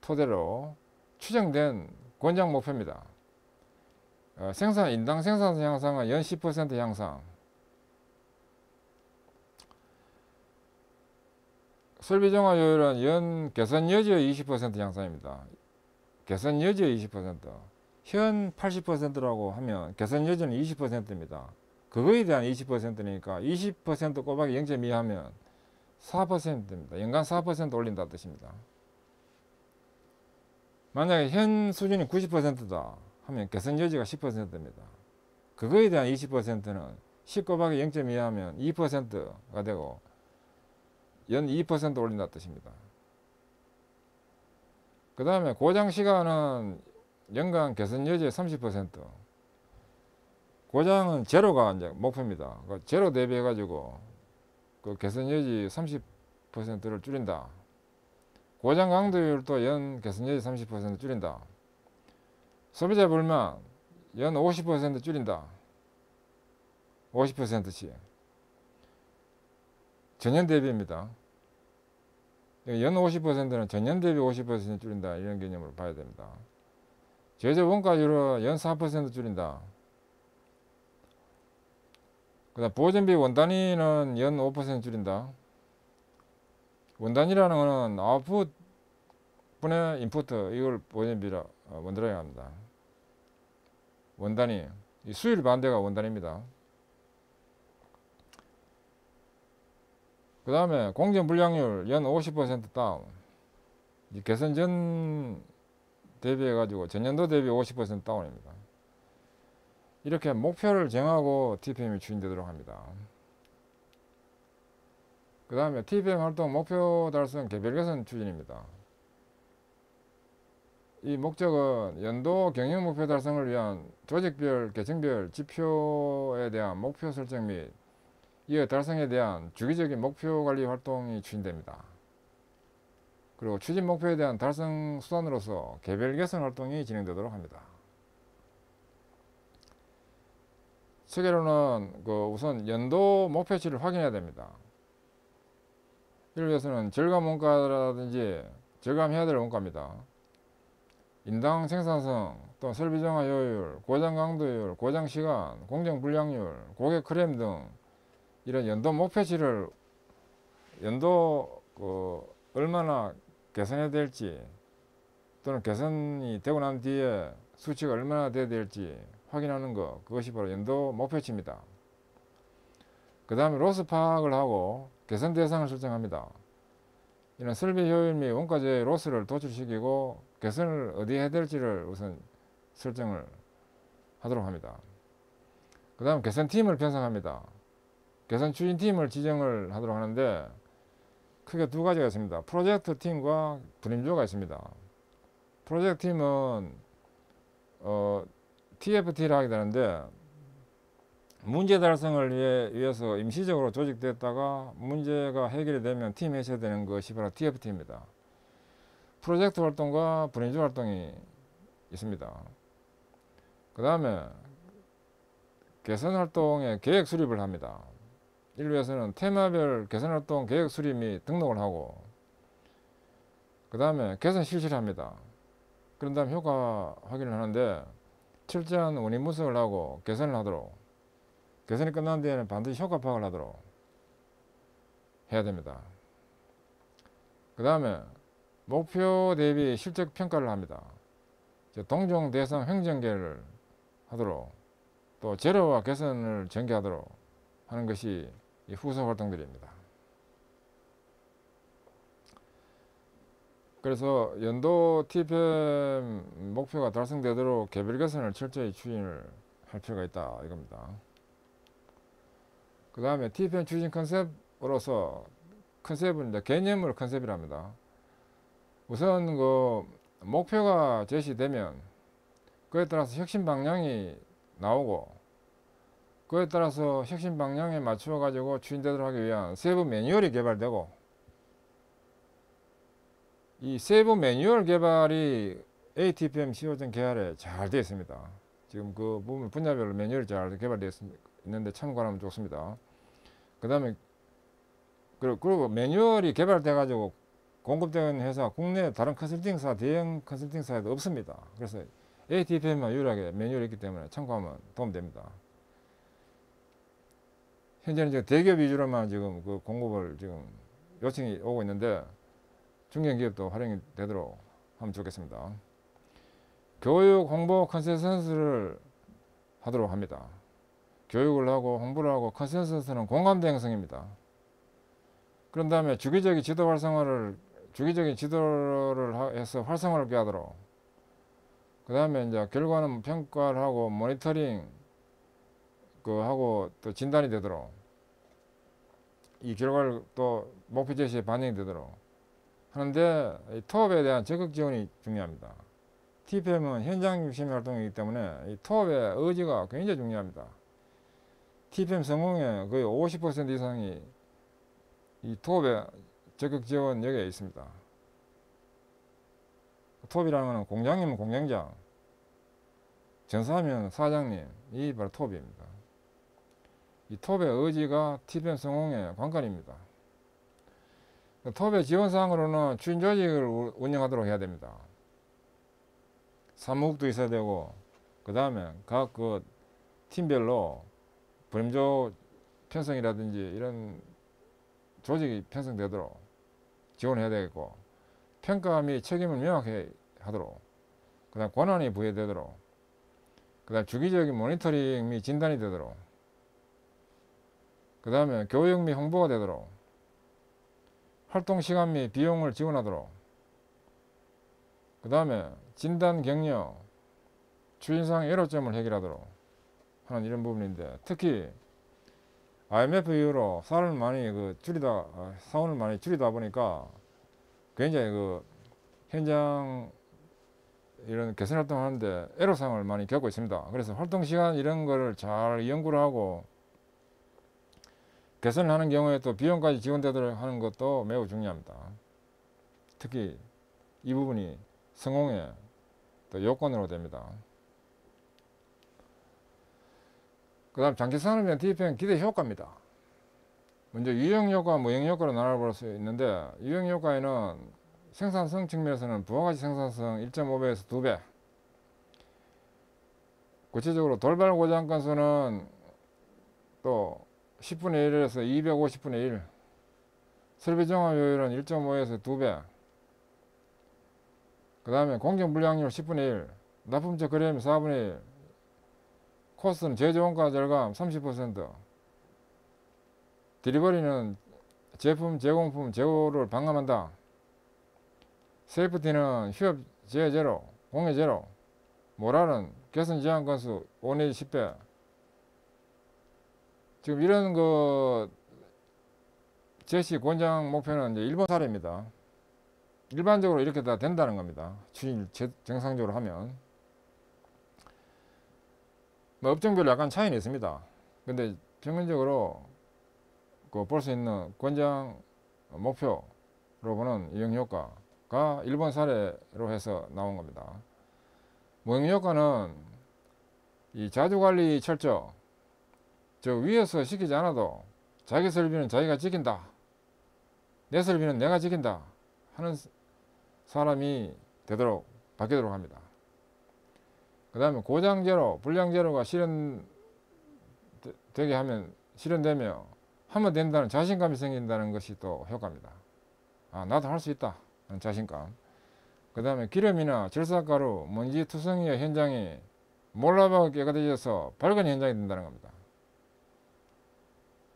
토대로 추정된 권장 목표입니다. 인당 생산성 향상은 연 10% 향상, 설비 정화 효율은 연 개선 여지의 20% 향상입니다. 개선 여지의 20%, 현 80%라고 하면 개선 여지는 20%입니다. 그거에 대한 20%니까 20% 곱하기 0.2 하면 4%입니다. 연간 4% 올린다는 뜻입니다. 만약에 현 수준이 90%다 하면 개선 여지가 10%입니다. 그거에 대한 20%는 10 곱하기 0.2 하면 2%가 되고 연 2% 올린다는 뜻입니다. 그 다음에 고장 시간은 연간 개선 여지의 30%. 고장은 제로가 이제 목표입니다. 제로 대비해 가지고 그 개선 여지 30%를 줄인다. 고장 강도율도 연 개선 여지 30% 줄인다. 소비자 불만 연 50% 줄인다. 50%씩. 전년 대비입니다. 연 50%는 전년 대비 50% 줄인다. 이런 개념으로 봐야 됩니다. 제조 원가율은 연 4% 줄인다. 그 다음 보존비 원단위는 연 5% 줄인다. 원단위라는 것은 아웃풋 분의 인풋, 이걸 보존비라 만들어야 합니다. 원단위, 이 수율 반대가 원단입니다. 그 다음에 공정 불량률 연 50% 다운. 개선 전 대비해 가지고 전년도 대비 50% 다운입니다. 이렇게 목표를 정하고 TPM이 추진되도록 합니다. 그 다음에 TPM 활동 목표 달성 개별 개선 추진입니다. 이 목적은 연도 경영 목표 달성을 위한 조직별, 계층별 지표에 대한 목표 설정 및 이에 달성에 대한 주기적인 목표 관리 활동이 추진됩니다. 그리고 추진 목표에 대한 달성 수단으로서 개별 개선 활동이 진행되도록 합니다. 첫째로는 우선 연도 목표치를 확인해야 됩니다. 이를 위해서는 절감 원가라든지 절감해야 될 원가입니다. 인당 생산성, 또 설비 정화 효율, 고장 강도율, 고장 시간, 공정 불량률, 고객 클레임 등 이런 연도 목표치를 연도 얼마나 개선해야 될지 또는 개선이 되고 난 뒤에 수치가 얼마나 돼야 될지 확인하는 것, 그것이 바로 연도 목표치입니다. 그 다음에 로스 파악을 하고 개선 대상을 설정합니다. 이런 설비 효율 및 원가제의 로스를 도출시키고 개선을 어디에 해야 될지를 우선 설정을 하도록 합니다. 그 다음 개선팀을 편성합니다. 개선 추진팀을 지정을 하도록 하는데 크게 두 가지가 있습니다. 프로젝트 팀과 분임조가 있습니다. 프로젝트 팀은 TFT를 하게 되는데 문제 달성을 위해서 임시적으로 조직됐다가 문제가 해결이 되면 팀 해체되는 것이 바로 TFT입니다. 프로젝트 활동과 분임조 활동이 있습니다. 그 다음에 개선 활동의 계획 수립을 합니다. 이를 위해서는 테마별 개선 활동 계획 수립 및 등록을 하고 그 다음에 개선 실시를 합니다. 그런 다음 효과 확인을 하는데 철저한 원인 분석을 하고 개선을 하도록, 개선이 끝난 뒤에는 반드시 효과 파악을 하도록 해야 됩니다. 그 다음에 목표 대비 실적 평가를 합니다. 동종 대상 행정계를 하도록 또 재료와 개선을 전개하도록 하는 것이 이 후속 활동들입니다. 그래서 연도 TPM 목표가 달성되도록 개별 개선을 철저히 추진을 할 필요가 있다 이겁니다. 그 다음에 TPM 추진 컨셉으로서 컨셉은 이제 개념을 컨셉이랍니다. 우선 목표가 제시되면 그에 따라서 혁신 방향이 나오고 그에 따라서 혁신 방향에 맞춰 가지고 추진되도록 하기 위한 세부 매뉴얼이 개발되고 이 세부 매뉴얼 개발이 ATPM CO전 계열에 잘 되어 있습니다. 지금 그 부분 분야별로 매뉴얼이 잘 개발되어 있는데 참고하면 좋습니다. 그 다음에 그리고 매뉴얼이 개발돼 가지고 공급되는 회사 국내 다른 컨설팅사 대형 컨설팅사에도 없습니다. 그래서 ATPM만 유일하게 매뉴얼이 있기 때문에 참고하면 도움됩니다. 현재는 지금 대기업 위주로만 지금 그 공급을 지금 요청이 오고 있는데 중견기업도 활용이 되도록 하면 좋겠습니다. 교육, 홍보, 컨센서스를 하도록 합니다. 교육을 하고 홍보를 하고 컨센서스는 공감대 형성입니다. 그런 다음에 주기적인 지도를 해서 활성화를 꾀하도록 그 다음에 이제 결과는 평가를 하고 모니터링 하고 또 진단이 되도록 이 결과를 또 목표 제시에 반영이 되도록 하는데 이 TO업에 대한 적극 지원이 중요합니다. TPM은 현장 중심 활동이기 때문에 이 TO업의 의지가 굉장히 중요합니다. TPM 성공의 거의 50% 이상이 이 TO업의 적극 지원 여기에 있습니다. TO업이라는 것은 공장이면 공장장, 전사하면 사장님, 이 바로 TO업입니다. 이 TO업의 의지가 TPM 성공의 관건입니다. TO업의 지원사항으로는 추진 조직을 운영하도록 해야 됩니다. 사무국도 있어야 되고 그 다음에 각 팀별로 분임조 편성이라든지 이런 조직이 편성되도록 지원해야 되겠고 평가 및 책임을 명확히 하도록 그 다음 권한이 부여되도록 그 다음 주기적인 모니터링 및 진단이 되도록 그 다음에 교육 및 홍보가 되도록 활동 시간 및 비용을 지원하도록 그 다음에 진단 격려 추진상 애로점을 해결하도록 하는 이런 부분인데 특히 IMF 이후로 사원을 많이 사원을 많이 줄이다 보니까 굉장히 현장 이런 개선 활동을 하는데 애로사항을 많이 겪고 있습니다. 그래서 활동 시간 이런 거를 잘 연구를 하고 개선을 하는 경우에 또 비용까지 지원되도록 하는 것도 매우 중요합니다. 특히 이 부분이 성공의 또 요건으로 됩니다. 그 다음 장기산업의 TPM 기대 효과입니다. 먼저 유형효과, 무형효과로 나눠볼 수 있는데, 유형효과에는 생산성 측면에서는 부가가치 생산성 1.5배에서 2배, 구체적으로 돌발 고장 건수는 또 10분의 1에서 250분의 1, 설비 종합 효율은 1.5에서 2배, 그 다음에 공정 불량률 10분의 1, 납품처 거래액 4분의 1, 코스트는 제조원가 절감 30%, 딜리버리는 제품, 제공품, 재고를 반감한다. 세이프티는 휴업 재해 제로, 공해 제로, 모랄은 개선 제한 건수 5 내지 10배. 지금 이런 제시 권장 목표는 이제 일본 사례입니다. 일반적으로 이렇게 다 된다는 겁니다. 추진 정상적으로 하면. 뭐 업종별로 약간 차이는 있습니다. 근데 평균적으로 볼 수 있는 권장 목표로 보는 유형효과가 일본 사례로 해서 나온 겁니다. 무형효과는 이 자주관리 철저, 위에서 시키지 않아도 자기 설비는 자기가 지킨다, 내 설비는 내가 지킨다 하는 사람이 바뀌도록 합니다. 그 다음에 고장제로, 불량제로가 실현되며 하면 된다는 자신감이 생긴다는 것이 또 효과입니다. 나도 할 수 있다 하는 자신감. 그 다음에 기름이나 질삭가루, 먼지 투성이의 현장이 몰라봐도 깨끗해져서 밝은 현장이 된다는 겁니다.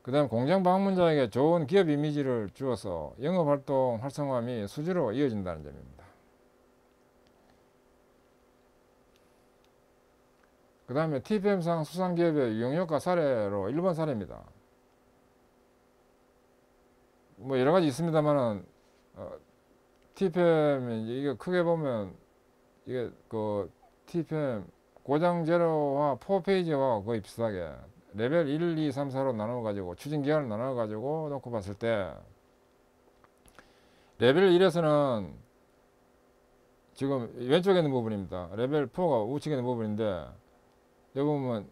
그 다음 공장 방문자에게 좋은 기업 이미지를 주어서 영업활동 활성화 및 수주로 이어진다는 점입니다. 그 다음에 TPM상 수상기업의 유형효과 사례로 일본 사례입니다. 뭐 여러가지 있습니다만은 TPM 이게 크게 보면 이게 TPM 고장 제로와 4페이지와 거의 비슷하게 레벨 1, 2, 3, 4로 나눠 가지고 추진 기간을 나눠 가지고 놓고 봤을 때, 레벨 1에서는 지금 왼쪽에 있는 부분입니다. 레벨 4가 우측에 있는 부분인데, 여기 보면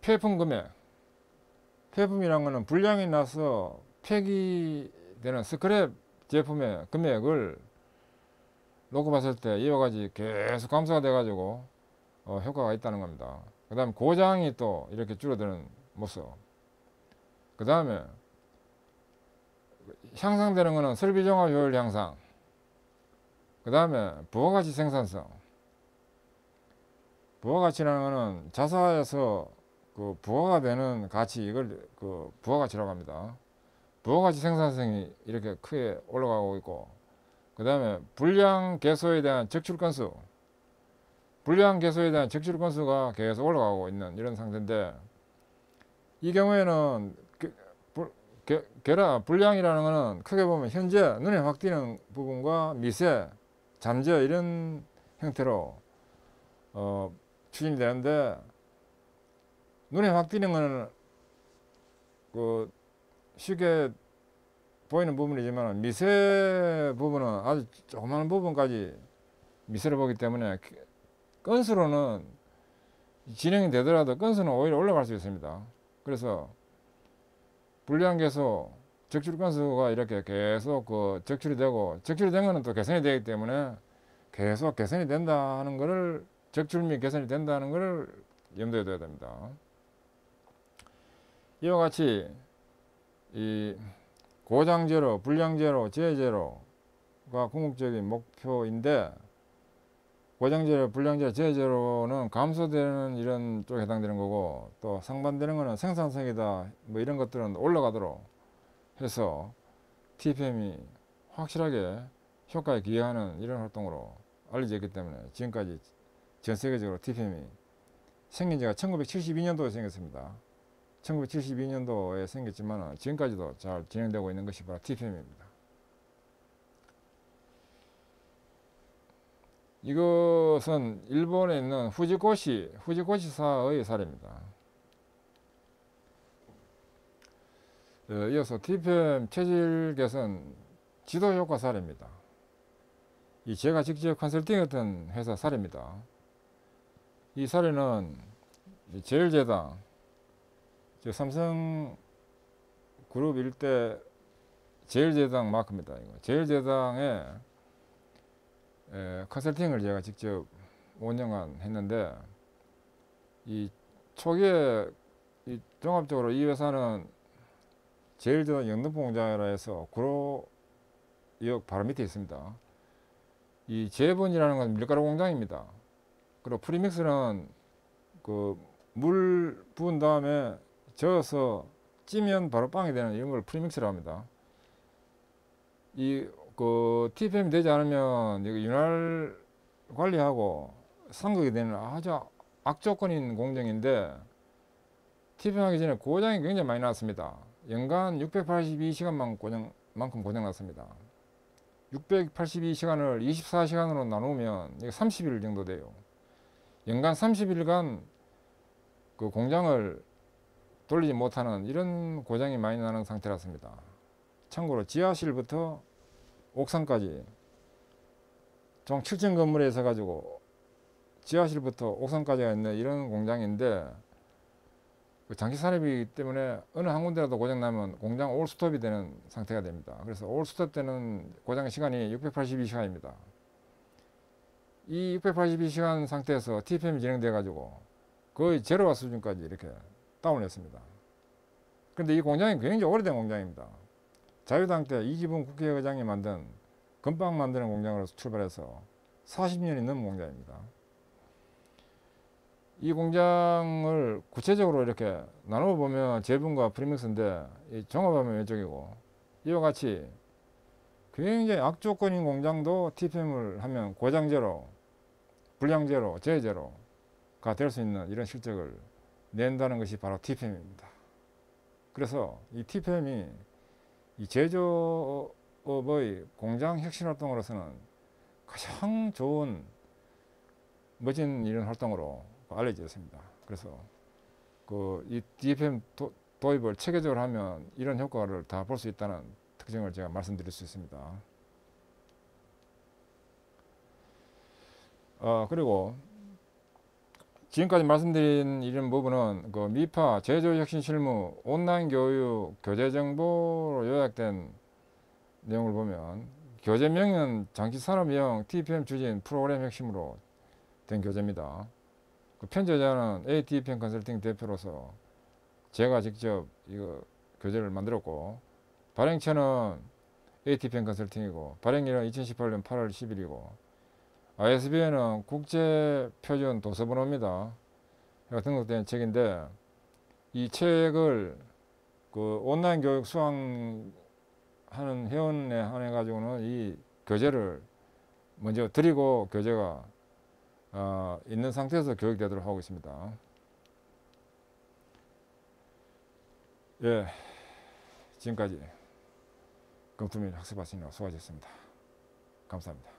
폐품 금액, 폐품이란 거는 불량이 나서 폐기되는 스크랩 제품의 금액을 놓고 봤을 때 이와 같이 계속 감소가 돼 가지고 효과가 있다는 겁니다. 그 다음에 고장이 또 이렇게 줄어드는 모습, 그 다음에 향상되는 것은 설비종합 효율 향상, 그 다음에 부가가치 생산성. 부가가치라는 것은 자사에서 부가가 되는 가치, 이걸 부가가치라고 합니다. 부가가치 생산성이 이렇게 크게 올라가고 있고, 그 다음에 불량 개소에 대한 적출 건수, 불량 개소에 대한 적출 건수가 계속 올라가고 있는 이런 상태인데, 이 경우에는 불량이라는 것은 크게 보면 현재 눈에 확 띄는 부분과 미세, 잠재 이런 형태로 추진이 되는데, 눈에 확 띄는 것은 쉽게 보이는 부분이지만 미세 부분은 아주 조그마한 부분까지 미세를 보기 때문에 건수로는 진행이 되더라도 건수는 오히려 올라갈 수 있습니다. 그래서 불량 개소, 적출 건수가 이렇게 계속 적출이 되고, 적출이 된 거는 또 개선이 되기 때문에 계속 개선이 된다 하는 것을, 적출 및 개선이 된다는 것을 염두에 둬야 됩니다. 이와 같이 이 고장 제로, 불량 제로, 재해 제로가 궁극적인 목표인데, 고장 제로, 불량 제로, 재해 제로는 감소되는 이런 쪽에 해당되는 거고, 또 상반되는 거는 생산성이다, 뭐 이런 것들은 올라가도록 해서 TPM이 확실하게 효과에 기여하는 이런 활동으로 알려져 있기 때문에 지금까지 전 세계적으로 TPM이 생긴 지가 1972년도에 생겼습니다. 1972년도에 생겼지만 지금까지도 잘 진행되고 있는 것이 바로 TPM입니다. 이것은 일본에 있는 후지코시사의 사례입니다. 이어서 TPM 체질 개선 지도 효과 사례입니다. 이 제가 직접 컨설팅했던 회사 사례입니다. 이 사례는 제일제당, 삼성그룹 일대 제일제당 마크입니다. 이거 제일제당에 컨설팅을 제가 직접 5년간 했는데, 이 초기에 종합적으로 이 회사는 제일제당 영등포 공장이라 해서 구로역 바로 밑에 있습니다. 이 제본이라는 건 밀가루 공장입니다. 그리고 프리믹스는 그 물 부은 다음에 저어서 찌면 바로 빵이 되는 이런 걸 프리믹스라고 합니다. 그 TPM이 되지 않으면 이거 윤활 관리하고 상극이 되는 아주 악조건인 공정인데, TPM 하기 전에 고장이 굉장히 많이 났습니다. 연간 682시간만큼 고장 났습니다. 682시간을 24시간으로 나누면 이게 30일 정도 돼요. 연간 30일간 그 공장을 돌리지 못하는 이런 고장이 많이 나는 상태였습니다. 참고로 지하실부터 옥상까지 총 7층 건물에 있어 가지고 지하실부터 옥상까지가 있는 이런 공장인데, 장기 산업이기 때문에 어느 한 군데라도 고장 나면 공장 올 스톱이 되는 상태가 됩니다. 그래서 올 스톱 되는 고장의 시간이 682시간입니다. 이 682시간 상태에서 TPM이 진행돼 가지고 거의 제로화 수준까지 이렇게 다운했습니다. 그런데 이 공장이 굉장히 오래된 공장입니다. 자유당 때 이기분 국회의장이 만든 건빵 만드는 공장으로 출발해서 40년이 넘은 공장입니다. 이 공장을 구체적으로 이렇게 나누어 보면 제분과 프리믹스인데, 종합하면 왼쪽이고, 이와 같이 굉장히 악조건인 공장도 TPM을 하면 고장 제로, 불량 제로, 재해 제로가 될 수 있는 이런 실적을 낸다는 것이 바로 TPM입니다. 그래서 이 TPM이 이 제조업의 공장 혁신 활동으로서는 가장 좋은 멋진 이런 활동으로 알려졌습니다. 그래서 이 TPM 도입을 체계적으로 하면 이런 효과를 다 볼 수 있다는 특징을 제가 말씀드릴 수 있습니다. 그리고 지금까지 말씀드린 이런 부분은 그 미파 제조혁신 실무 온라인 교육 교재 정보로 요약된 내용을 보면, 교재명은 장기산업형 TPM 추진 프로그램 핵심으로 된 교재입니다. 그 편제자는 ATPM 컨설팅 대표로서 제가 직접 이거 교재를 만들었고, 발행처는 ATPM 컨설팅이고, 발행일은 2018년 8월 10일이고, ISBN은 국제표준 도서번호입니다. 등록된 책인데, 이 책을 그 온라인 교육 수강하는 회원에 한해 가지고는 이 교재를 먼저 드리고 교재가 있는 상태에서 교육되도록 하고 있습니다. 예, 지금까지 검토 및 학습하시느라 수고하셨습니다. 감사합니다.